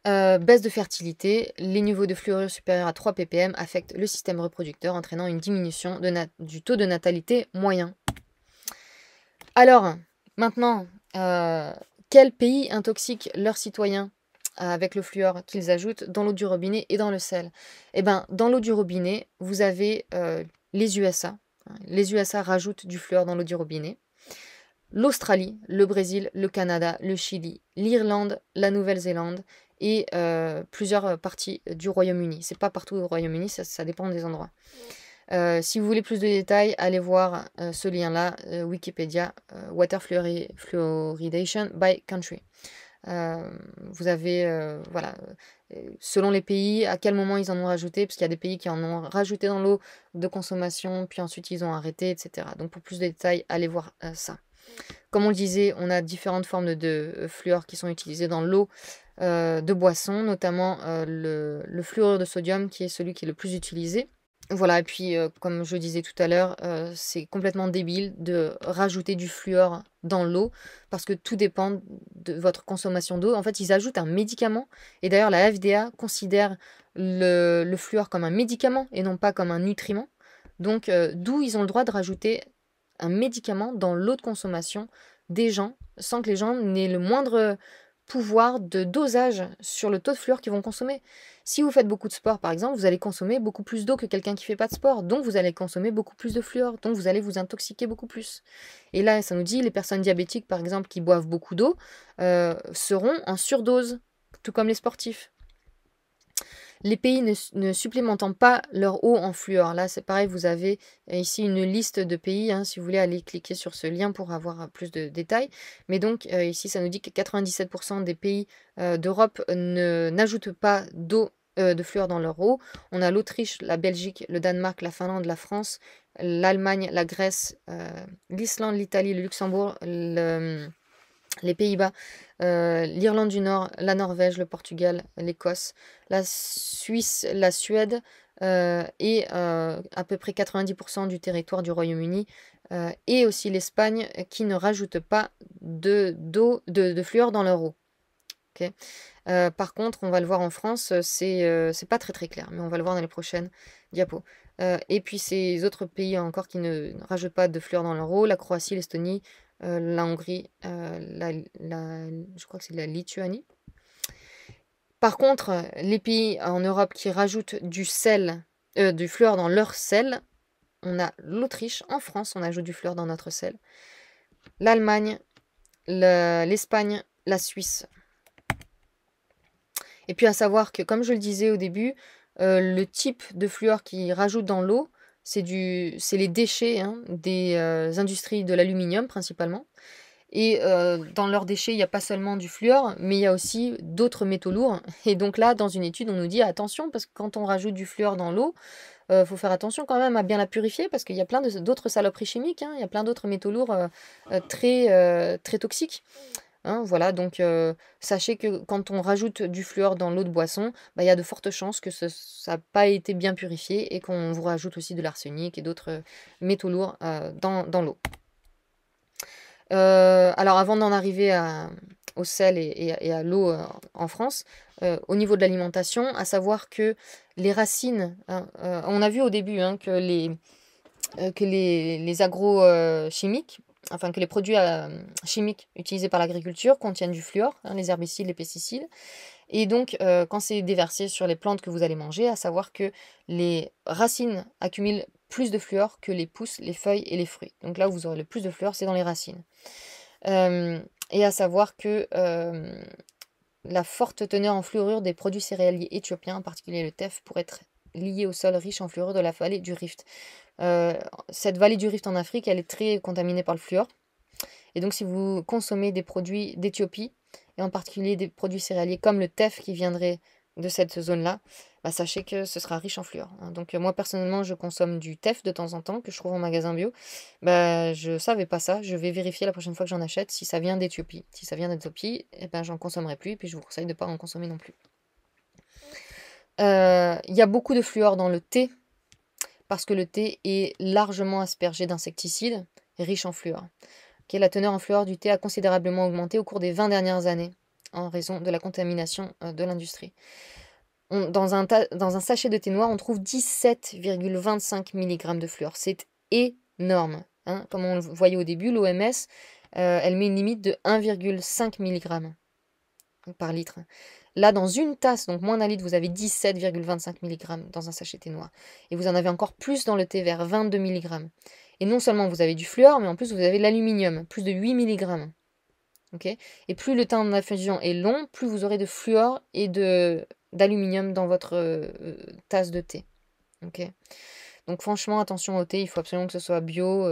Baisse de fertilité. Les niveaux de fluorure supérieurs à 3 ppm affectent le système reproducteur, entraînant une diminution du taux de natalité moyen. Alors, maintenant, quels pays intoxiquent leurs citoyens avec le fluor qu'ils ajoutent dans l'eau du robinet et dans le sel? Eh bien, dans l'eau du robinet, vous avez les USA. Les USA rajoutent du fluor dans l'eau du robinet. L'Australie, le Brésil, le Canada, le Chili, l'Irlande, la Nouvelle-Zélande et plusieurs parties du Royaume-Uni. C'est pas partout au Royaume-Uni, ça dépend des endroits. Si vous voulez plus de détails, allez voir ce lien-là, Wikipédia, Water Fluoridation by Country. Vous avez, voilà, selon les pays, à quel moment ils en ont rajouté, parce qu'il y a des pays qui en ont rajouté dans l'eau de consommation, puis ensuite ils ont arrêté, etc. Donc pour plus de détails, allez voir ça. Comme on le disait, on a différentes formes de fluor qui sont utilisées dans l'eau de boisson, notamment le fluorure de sodium qui est celui qui est le plus utilisé. Voilà, et puis comme je disais tout à l'heure, c'est complètement débile de rajouter du fluor dans l'eau parce que tout dépend de votre consommation d'eau. En fait, ils ajoutent un médicament et d'ailleurs la FDA considère le fluor comme un médicament et non pas comme un nutriment. Donc d'où ils ont le droit de rajouter un médicament dans l'eau de consommation des gens sans que les gens n'aient le moindre pouvoir de dosage sur le taux de fluor qu'ils vont consommer. Si vous faites beaucoup de sport, par exemple, vous allez consommer beaucoup plus d'eau que quelqu'un qui ne fait pas de sport. Donc, vous allez consommer beaucoup plus de fluor. Donc, vous allez vous intoxiquer beaucoup plus. Et là, ça nous dit, les personnes diabétiques, par exemple, qui boivent beaucoup d'eau, seront en surdose, tout comme les sportifs. Les pays ne supplémentant pas leur eau en fluor. Là, c'est pareil, vous avez ici une liste de pays. Hein, si vous voulez aller cliquer sur ce lien pour avoir plus de détails. Mais donc, ici, ça nous dit que 97% des pays d'Europe n'ajoutent pas d'eau de fluor dans leur eau. On a l'Autriche, la Belgique, le Danemark, la Finlande, la France, l'Allemagne, la Grèce, l'Islande, l'Italie, le Luxembourg, les Pays-Bas, l'Irlande du Nord, la Norvège, le Portugal, l'Écosse, la Suisse, la Suède et à peu près 90% du territoire du Royaume-Uni et aussi l'Espagne qui ne rajoute pas de fluor dans leur eau. Okay. Par contre, on va le voir en France, c'est pas très très clair, mais on va le voir dans les prochaines diapos. Et puis ces autres pays encore qui ne rajoutent pas de fluor dans leur eau, la Croatie, l'Estonie, la Hongrie, je crois que c'est la Lituanie. Par contre, les pays en Europe qui rajoutent du fluor dans leur sel, on a l'Autriche, en France, on ajoute du fluor dans notre sel, l'Allemagne, l'Espagne, la Suisse. Et puis à savoir que, comme je le disais au début, le type de fluor qu'ils rajoutent dans l'eau, c'est les déchets des industries de l'aluminium principalement. Et dans leurs déchets, il n'y a pas seulement du fluor, mais il y a aussi d'autres métaux lourds. Et donc là, dans une étude, on nous dit attention, parce que quand on rajoute du fluor dans l'eau, faut faire attention quand même à bien la purifier, parce qu'il y a plein d'autres saloperies chimiques, il y a plein d'autres métaux lourds très toxiques. Hein, voilà, donc sachez que quand on rajoute du fluor dans l'eau de boisson, il y a de fortes chances que ça n'a pas été bien purifié et qu'on vous rajoute aussi de l'arsenic et d'autres métaux lourds dans l'eau. Alors avant d'en arriver au sel et à l'eau en France, au niveau de l'alimentation, à savoir que les racines, on a vu au début que que les chimiques, enfin que les produits chimiques utilisés par l'agriculture contiennent du fluor, hein, les herbicides, les pesticides. Et donc, quand c'est déversé sur les plantes que vous allez manger, à savoir que les racines accumulent plus de fluor que les pousses, les feuilles et les fruits. Donc là où vous aurez le plus de fluor, c'est dans les racines. Et à savoir que la forte teneur en fluorure des produits céréaliers éthiopiens, en particulier le teff, pourrait être liée au sol riche en fluorure de la vallée du Rift. Cette vallée du Rift en Afrique, elle est très contaminée par le fluor. Et donc, si vous consommez des produits d'Éthiopie, et en particulier des produits céréaliers comme le teff qui viendrait de cette zone-là, bah, sachez que ce sera riche en fluor, hein. Donc, moi, personnellement, je consomme du teff de temps en temps que je trouve en magasin bio. Bah, je savais pas ça. Je vais vérifier la prochaine fois que j'en achète si ça vient d'Éthiopie. Si ça vient d'Éthiopie, eh ben, j'en consommerai plus. Et puis, je vous conseille de ne pas en consommer non plus. Il y a beaucoup de fluor dans le thé parce que le thé est largement aspergé d'insecticides riches en fluor. La teneur en fluor du thé a considérablement augmenté au cours des 20 dernières années en raison de la contamination de l'industrie. Dans un sachet de thé noir, on trouve 17,25 mg de fluor. C'est énorme, hein. Comme on le voyait au début, l'OMS, elle met une limite de 1,5 mg par litre. Là, dans une tasse, donc moins d'un litre, vous avez 17,25 mg dans un sachet thé noir. Et vous en avez encore plus dans le thé vert, 22 mg. Et non seulement vous avez du fluor, mais en plus vous avez l'aluminium, plus de 8 mg. Okay, et plus le temps d'infusion est long, plus vous aurez de fluor et d'aluminium dans votre tasse de thé. Okay, donc franchement, attention au thé, il faut absolument que ce soit bio.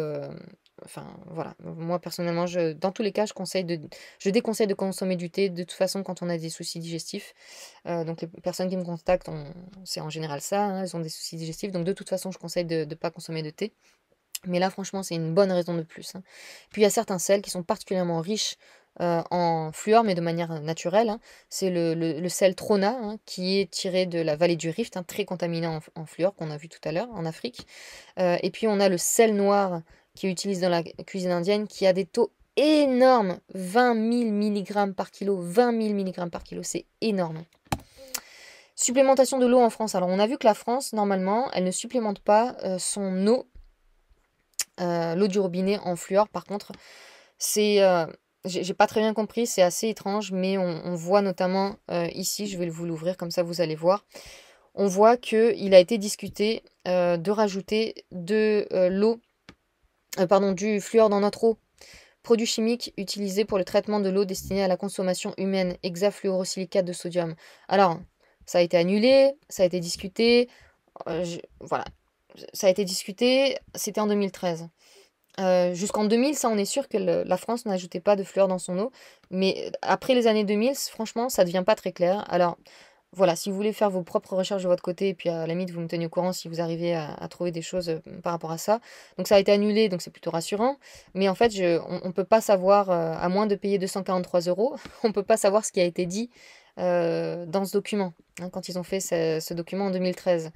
Enfin, voilà. Moi, personnellement, dans tous les cas, je déconseille de consommer du thé de toute façon quand on a des soucis digestifs. Donc, les personnes qui me contactent, c'est en général ça, hein, elles ont des soucis digestifs. Donc, de toute façon, je conseille de ne pas consommer de thé. Mais là, franchement, c'est une bonne raison de plus, hein. Puis, il y a certains sels qui sont particulièrement riches en fluor, mais de manière naturelle, hein. C'est le sel Trona, hein, qui est tiré de la vallée du Rift, hein, très contaminé en fluor, qu'on a vu tout à l'heure en Afrique. Et puis, on a le sel noir qui est utilisé dans la cuisine indienne, qui a des taux énormes, 20 000 mg par kilo. 20 000 mg par kilo, c'est énorme. Supplémentation de l'eau en France. Alors, on a vu que la France, normalement, elle ne supplémente pas son eau, l'eau du robinet en fluor. Par contre, c'est... j'ai pas très bien compris, c'est assez étrange, mais on voit notamment ici, je vais vous l'ouvrir, comme ça vous allez voir. On voit qu'il a été discuté de rajouter du fluor dans notre eau. Produit chimique utilisé pour le traitement de l'eau destinée à la consommation humaine, hexafluorosilicate de sodium. Alors, ça a été annulé, ça a été discuté, voilà, ça a été discuté, c'était en 2013. Jusqu'en 2000, ça on est sûr que la France n'ajoutait pas de fluor dans son eau, mais après les années 2000, franchement, ça devient pas très clair. Alors voilà, si vous voulez faire vos propres recherches de votre côté, et puis à la limite, vous me tenez au courant si vous arrivez à trouver des choses par rapport à ça. Donc ça a été annulé, donc c'est plutôt rassurant. Mais en fait, on ne peut pas savoir, à moins de payer 243 €, on ne peut pas savoir ce qui a été dit dans ce document, hein, quand ils ont fait ce document en 2013.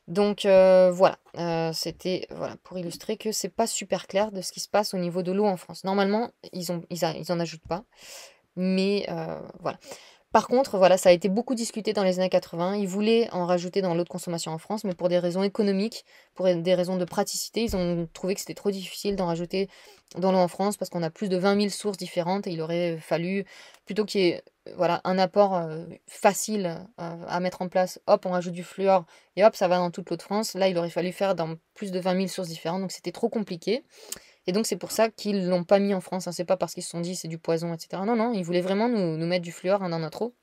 Donc voilà, c'était voilà, pour illustrer que c'est pas super clair de ce qui se passe au niveau de l'eau en France. Normalement, ils en ajoutent pas, mais voilà. Par contre, voilà, ça a été beaucoup discuté dans les années 80. Ils voulaient en rajouter dans l'eau de consommation en France, mais pour des raisons économiques, pour des raisons de praticité, ils ont trouvé que c'était trop difficile d'en rajouter dans l'eau en France parce qu'on a plus de 20 000 sources différentes et il aurait fallu, plutôt qu'il y ait voilà, un apport facile à mettre en place, hop, on rajoute du fluor et hop, ça va dans toute l'eau de France. Là, il aurait fallu faire dans plus de 20 000 sources différentes, donc c'était trop compliqué. Et donc, c'est pour ça qu'ils l'ont pas mis en France, hein. C'est pas parce qu'ils se sont dit c'est du poison, etc. Non, non, ils voulaient vraiment nous mettre du fluor, hein, dans notre eau.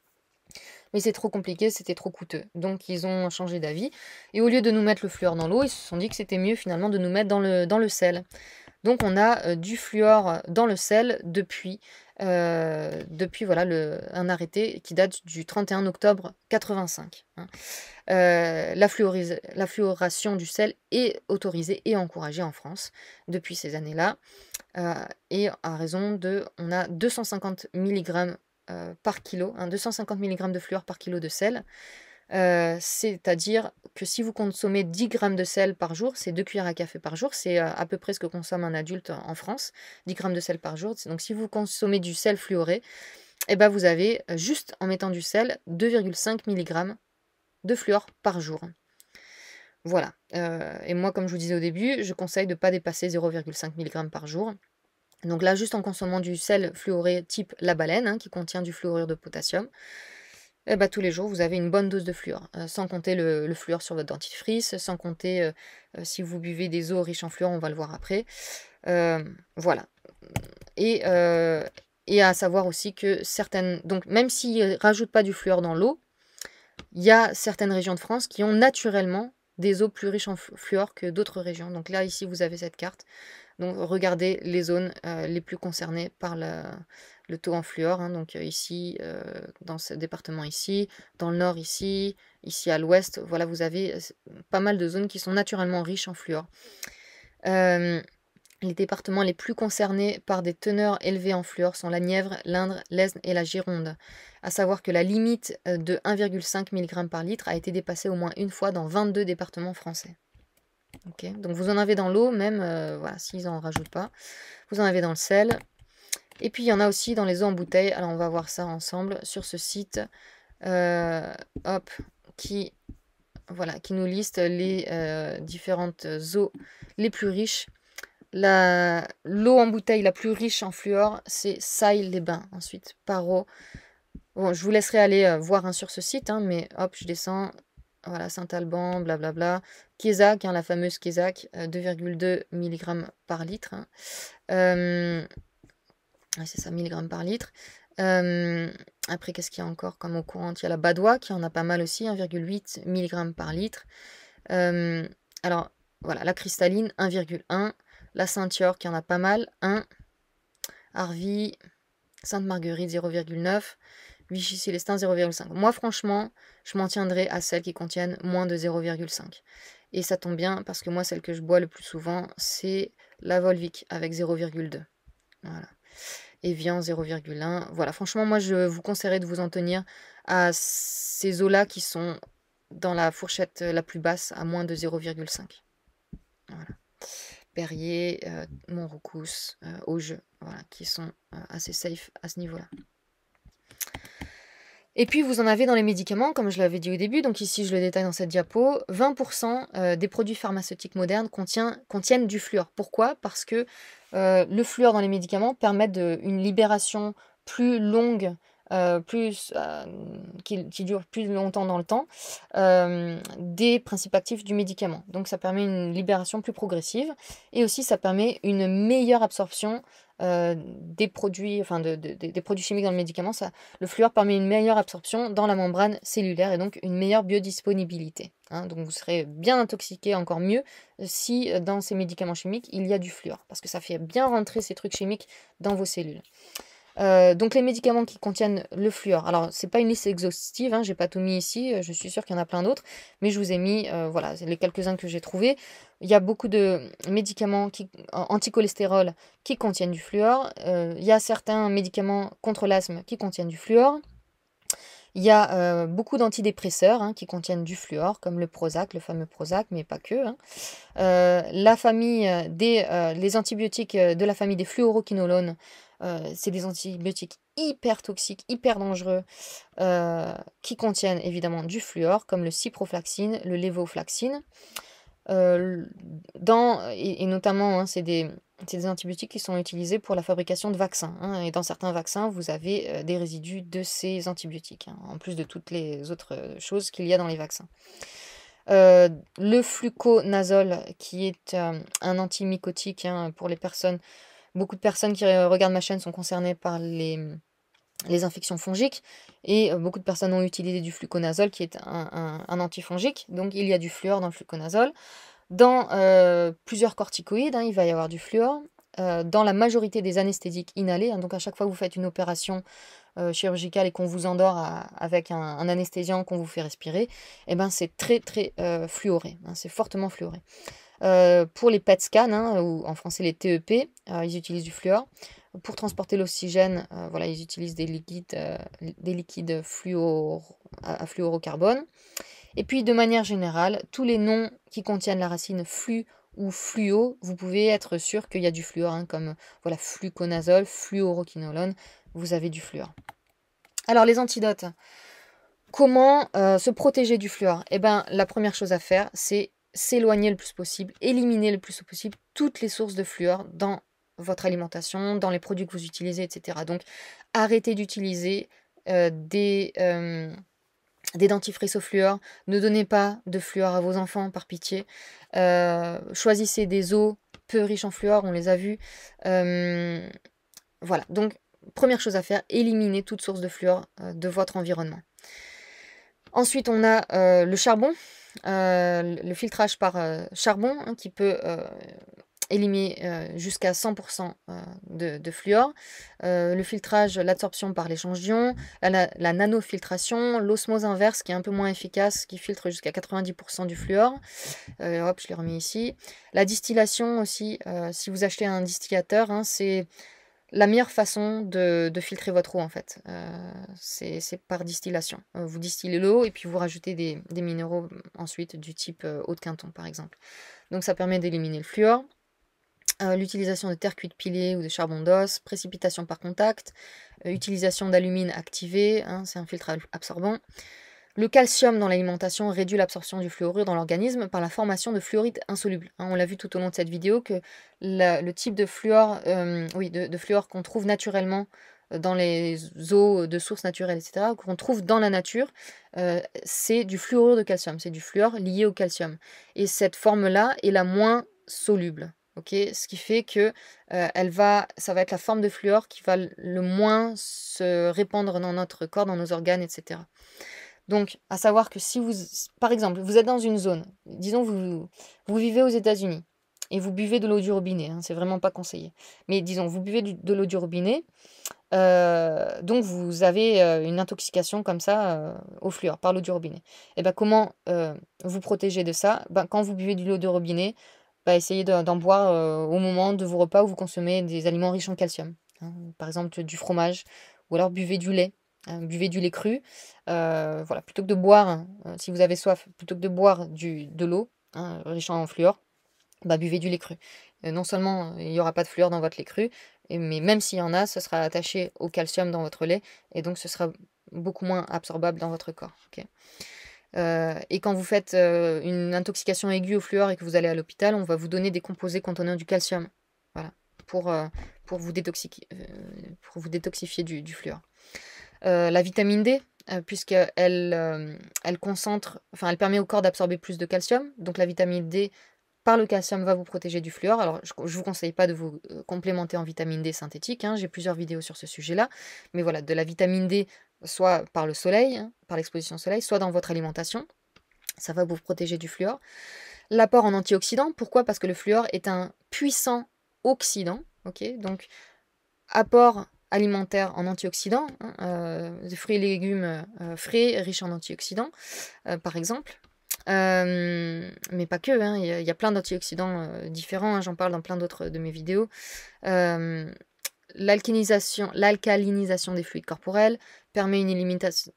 Mais c'est trop compliqué, c'était trop coûteux. Donc, ils ont changé d'avis. Et au lieu de nous mettre le fluor dans l'eau, ils se sont dit que c'était mieux finalement de nous mettre dans le sel. Donc, on a du fluor dans le sel depuis voilà, un arrêté qui date du 31 octobre 85, hein. La fluoration du sel est autorisée et encouragée en France depuis ces années-là. Et à raison on a 250 mg par kilo, hein, 250 mg de fluor par kilo de sel. C'est-à-dire que si vous consommez 10 grammes de sel par jour, c'est 2 cuillères à café par jour, c'est à peu près ce que consomme un adulte en France, 10 grammes de sel par jour. Donc si vous consommez du sel fluoré, eh ben vous avez, juste en mettant du sel, 2,5 mg de fluor par jour. Voilà, et moi, comme je vous disais au début, je conseille de ne pas dépasser 0,5 mg par jour. Donc là, juste en consommant du sel fluoré type la baleine, hein, qui contient du fluorure de potassium, et bah, tous les jours, vous avez une bonne dose de fluor, sans compter le fluor sur votre dentifrice, sans compter, si vous buvez des eaux riches en fluor, on va le voir après. Voilà. Et, et à savoir aussi que certaines... Donc même s'ils ne rajoutent pas du fluor dans l'eau, il y a certaines régions de France qui ont naturellement des eaux plus riches en fluor que d'autres régions. Donc là, ici, vous avez cette carte. Donc regardez les zones les plus concernées par le taux en fluor, hein. Donc ici, dans ce département ici, dans le nord ici, ici à l'ouest, voilà, vous avez pas mal de zones qui sont naturellement riches en fluor. Les départements les plus concernés par des teneurs élevées en fluor sont la Nièvre, l'Indre, l'Aisne et la Gironde. À savoir que la limite de 1,5 mg par litre a été dépassée au moins une fois dans 22 départements français. Okay. Donc vous en avez dans l'eau, même voilà, s'ils n'en rajoutent pas. Vous en avez dans le sel. Et puis il y en a aussi dans les eaux en bouteille. Alors on va voir ça ensemble sur ce site. Hop, qui nous liste les différentes eaux les plus riches. L'eau en bouteille la plus riche en fluor, c'est Saille-les-Bains. Ensuite, Paro. Bon, je vous laisserai aller voir sur ce site, hein, mais hop, je descends. Voilà, Saint-Alban, blablabla. Kézak, hein, la fameuse Kézak, 2,2 mg par litre. Hein. C'est ça, milligrammes par litre. Après, qu'est-ce qu'il y a encore comme eau courante? Il y a la Badois qui en a pas mal aussi, 1,8 mg par litre. Alors, voilà, la cristalline, 1,1. La Saint-York qui en a pas mal, 1. Arvy, Sainte-Marguerite, 0,9. Vichy-Célestin, 0,5. Moi, franchement, je m'en tiendrai à celles qui contiennent moins de 0,5. Et ça tombe bien, parce que moi, celle que je bois le plus souvent, c'est la Volvic, avec 0,2. Voilà. Evian, 0,1. Voilà, franchement, moi, je vous conseillerais de vous en tenir à ces eaux-là qui sont dans la fourchette la plus basse, à moins de 0,5. Voilà. Perrier, Montroucous, Auge, voilà, qui sont assez safe à ce niveau-là. Et puis, vous en avez dans les médicaments, comme je l'avais dit au début, donc ici, je le détaille dans cette diapo, 20% des produits pharmaceutiques modernes contiennent du fluor. Pourquoi? Parce que le fluor dans les médicaments permet une libération plus longue, qui dure plus longtemps dans le temps, des principes actifs du médicament. Donc, ça permet une libération plus progressive, et aussi, ça permet une meilleure absorption des produits, enfin des produits chimiques dans le médicament. Le fluor permet une meilleure absorption dans la membrane cellulaire et donc une meilleure biodisponibilité. Hein. Donc vous serez bien intoxiqué, encore mieux, si dans ces médicaments chimiques il y a du fluor, parce que ça fait bien rentrer ces trucs chimiques dans vos cellules. Donc les médicaments qui contiennent le fluor, alors c'est pas une liste exhaustive, hein, j'ai pas tout mis ici, je suis sûre qu'il y en a plein d'autres, mais je vous ai mis voilà, les quelques-uns que j'ai trouvés. Il y a beaucoup de médicaments anticholestérol qui contiennent du fluor, il y a certains médicaments contre l'asthme qui contiennent du fluor. Il y a beaucoup d'antidépresseurs, hein, qui contiennent du fluor, comme le Prozac, le fameux Prozac, mais pas que. Hein. La famille les antibiotiques de la famille des fluoroquinolones, c'est des antibiotiques hyper toxiques, hyper dangereux, qui contiennent évidemment du fluor, comme le ciprofloxacine, le lévofloxacine. Et notamment, hein, c'est des antibiotiques qui sont utilisés pour la fabrication de vaccins. Hein, et dans certains vaccins, vous avez des résidus de ces antibiotiques, hein, en plus de toutes les autres choses qu'il y a dans les vaccins. Le fluconazole, qui est un antimycotique, hein, pour les personnes. Beaucoup de personnes qui regardent ma chaîne sont concernées par les infections fongiques, et beaucoup de personnes ont utilisé du fluconazole, qui est un antifongique. Donc il y a du fluor dans le fluconazole. Dans plusieurs corticoïdes, hein, il va y avoir du fluor. Dans la majorité des anesthésiques inhalés, hein, donc à chaque fois que vous faites une opération chirurgicale et qu'on vous endort avec un anesthésiant qu'on vous fait respirer, eh ben, c'est très très fluoré, hein, c'est fortement fluoré. Pour les PET scans, hein, ou en français les TEP, ils utilisent du fluor. Pour transporter l'oxygène, voilà, ils utilisent des liquides à fluorocarbone. Et puis, de manière générale, tous les noms qui contiennent la racine flu ou fluo, vous pouvez être sûr qu'il y a du fluor, hein, comme voilà, fluconazole, fluoroquinolone, vous avez du fluor. Alors, les antidotes. Comment se protéger du fluor? Eh ben, la première chose à faire, c'est s'éloigner le plus possible, éliminer le plus possible toutes les sources de fluor dans votre alimentation, dans les produits que vous utilisez, etc. Donc, arrêtez d'utiliser des dentifrices au fluor. Ne donnez pas de fluor à vos enfants, par pitié. Choisissez des eaux peu riches en fluor, on les a vus. Voilà, donc première chose à faire, éliminer toute source de fluor de votre environnement. Ensuite, on a le charbon, le filtrage par charbon hein, qui peut éliminer jusqu'à 100% de fluor. Le filtrage, l'absorption par l'échange d'ions, la nanofiltration, l'osmose inverse qui est un peu moins efficace, qui filtre jusqu'à 90% du fluor. Hop, je l'ai remis ici. La distillation aussi, si vous achetez un distillateur, hein, c'est la meilleure façon de filtrer votre eau en fait, c'est par distillation. Vous distillez l'eau et puis vous rajoutez des minéraux ensuite du type eau de Quinton par exemple. Donc ça permet d'éliminer le fluor. L'utilisation de terre cuite pilée ou de charbon d'os, précipitation par contact, utilisation d'alumine activée, hein, c'est un filtre absorbant. Le calcium dans l'alimentation réduit l'absorption du fluorure dans l'organisme par la formation de fluoride insoluble. Hein, on l'a vu tout au long de cette vidéo que le type de fluor, de fluor qu'on trouve naturellement dans les eaux de sources naturelles, etc., qu'on trouve dans la nature, c'est du fluorure de calcium, c'est du fluor lié au calcium. Et cette forme-là est la moins soluble. Okay, ce qui fait que ça va être la forme de fluor qui va le moins se répandre dans notre corps, dans nos organes, etc. Donc, à savoir que si vous, par exemple, vous êtes dans une zone, disons vous vivez aux États-Unis et vous buvez de l'eau du robinet, hein, c'est vraiment pas conseillé. Mais disons, vous buvez de l'eau du robinet, donc vous avez une intoxication comme ça au fluor par l'eau du robinet. Et ben comment vous protéger de ça? Ben, quand vous buvez de l'eau de robinet, essayez d'en boire au moment de vos repas où vous consommez des aliments riches en calcium. Hein, par exemple du fromage, ou alors buvez du lait. Buvez du lait cru. Voilà, plutôt que de boire, hein, si vous avez soif, plutôt que de boire de l'eau hein, riche en fluor, buvez du lait cru. Non seulement il n'y aura pas de fluor dans votre lait cru, mais même s'il y en a, ce sera attaché au calcium dans votre lait, et donc ce sera beaucoup moins absorbable dans votre corps. Okay. Et quand vous faites une intoxication aiguë au fluor et que vous allez à l'hôpital, on va vous donner des composés contenant du calcium. Voilà, pour vous détoxifier du fluor. La vitamine D, puisqu'elle elle concentre, enfin elle permet au corps d'absorber plus de calcium. Donc la vitamine D, par le calcium, va vous protéger du fluor. Alors je ne vous conseille pas de vous complémenter en vitamine D synthétique, hein, j'ai plusieurs vidéos sur ce sujet-là. Mais voilà, de la vitamine D, soit par le soleil, hein, par l'exposition au soleil, soit dans votre alimentation. Ça va vous protéger du fluor. L'apport en antioxydants, pourquoi? Parce que le fluor est un puissant oxydant. Okay, donc apport alimentaire en antioxydants, hein, des fruits et légumes frais, riches en antioxydants, par exemple. Mais pas que, hein, il y a plein d'antioxydants différents, hein, j'en parle dans plein d'autres de mes vidéos. L'alcalinisation des fluides corporels permet une élimination.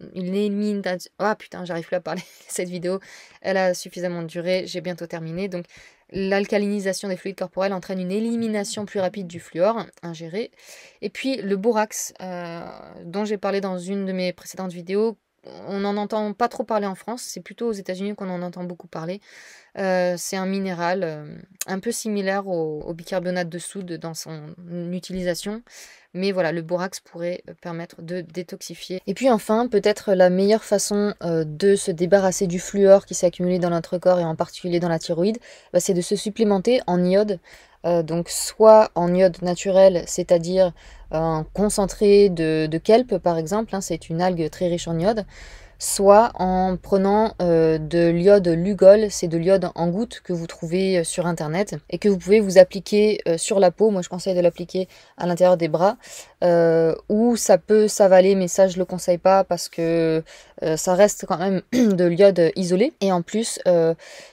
Ah putain, j'arrive plus à parler. Cette vidéo, elle a suffisamment duré, j'ai bientôt terminé. Donc, l'alcalinisation des fluides corporels entraîne une élimination plus rapide du fluor ingéré. Et puis, le borax, dont j'ai parlé dans une de mes précédentes vidéos, on n'en entend pas trop parler en France, c'est plutôt aux États-Unis qu'on en entend beaucoup parler. C'est un minéral un peu similaire au bicarbonate de soude dans son utilisation. Mais voilà, le borax pourrait permettre de détoxifier. Et puis enfin, peut-être la meilleure façon de se débarrasser du fluor qui s'est accumulé dans notre corps et en particulier dans la thyroïde, c'est de se supplémenter en iode. Donc soit en iode naturel, c'est-à-dire un concentré de kelp par exemple, hein, c'est une algue très riche en iode, soit en prenant de l'iode Lugol, c'est de l'iode en gouttes que vous trouvez sur internet et que vous pouvez vous appliquer sur la peau. Moi je conseille de l'appliquer à l'intérieur des bras, ou ça peut s'avaler, mais ça je le conseille pas parce que ça reste quand même de l'iode isolé, et en plus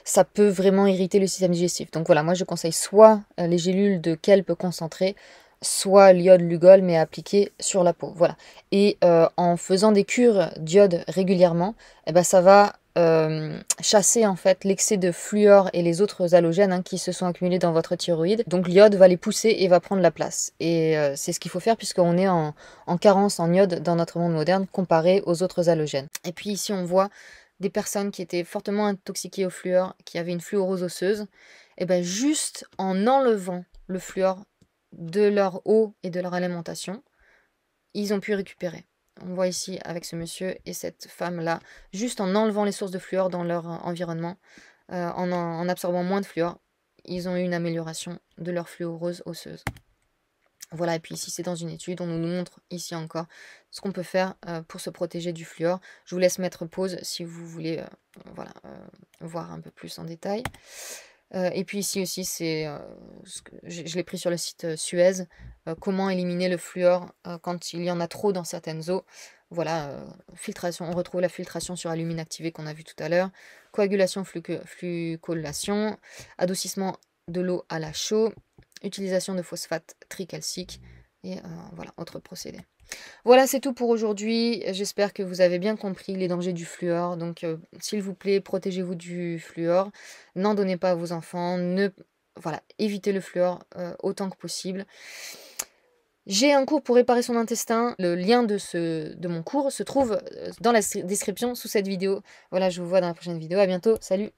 ça peut vraiment irriter le système digestif. Donc voilà, moi je conseille soit les gélules de kelp concentrées, soit l'iode Lugol, mais appliqué sur la peau. Voilà. Et en faisant des cures d'iode régulièrement, ça va chasser en fait l'excès de fluor et les autres halogènes hein, qui se sont accumulés dans votre thyroïde. Donc l'iode va les pousser et va prendre la place. Et c'est ce qu'il faut faire puisqu'on est en carence en iode dans notre monde moderne comparé aux autres halogènes. Et puis ici on voit des personnes qui étaient fortement intoxiquées au fluor, qui avaient une fluorose osseuse, et ben juste en enlevant le fluor de leur eau et de leur alimentation, ils ont pu récupérer. On voit ici avec ce monsieur et cette femme-là, juste en enlevant les sources de fluor dans leur environnement, en absorbant moins de fluor, ils ont eu une amélioration de leur fluorose osseuse. Voilà, et puis ici c'est dans une étude, on nous montre ici encore ce qu'on peut faire pour se protéger du fluor. Je vous laisse mettre pause si vous voulez voilà, voir un peu plus en détail. Et puis ici aussi, c'est je l'ai pris sur le site Suez, comment éliminer le fluor quand il y en a trop dans certaines eaux. Voilà, filtration, on retrouve la filtration sur alumine activée qu'on a vu tout à l'heure, coagulation, flucolation, adoucissement de l'eau à la chaux, utilisation de phosphate tricalcique et voilà, autres procédés. Voilà, c'est tout pour aujourd'hui. J'espère que vous avez bien compris les dangers du fluor. Donc, s'il vous plaît, protégez-vous du fluor. N'en donnez pas à vos enfants. Voilà, évitez le fluor autant que possible. J'ai un cours pour réparer son intestin. Le lien de mon cours se trouve dans la description sous cette vidéo. Voilà, je vous vois dans la prochaine vidéo. À bientôt. Salut!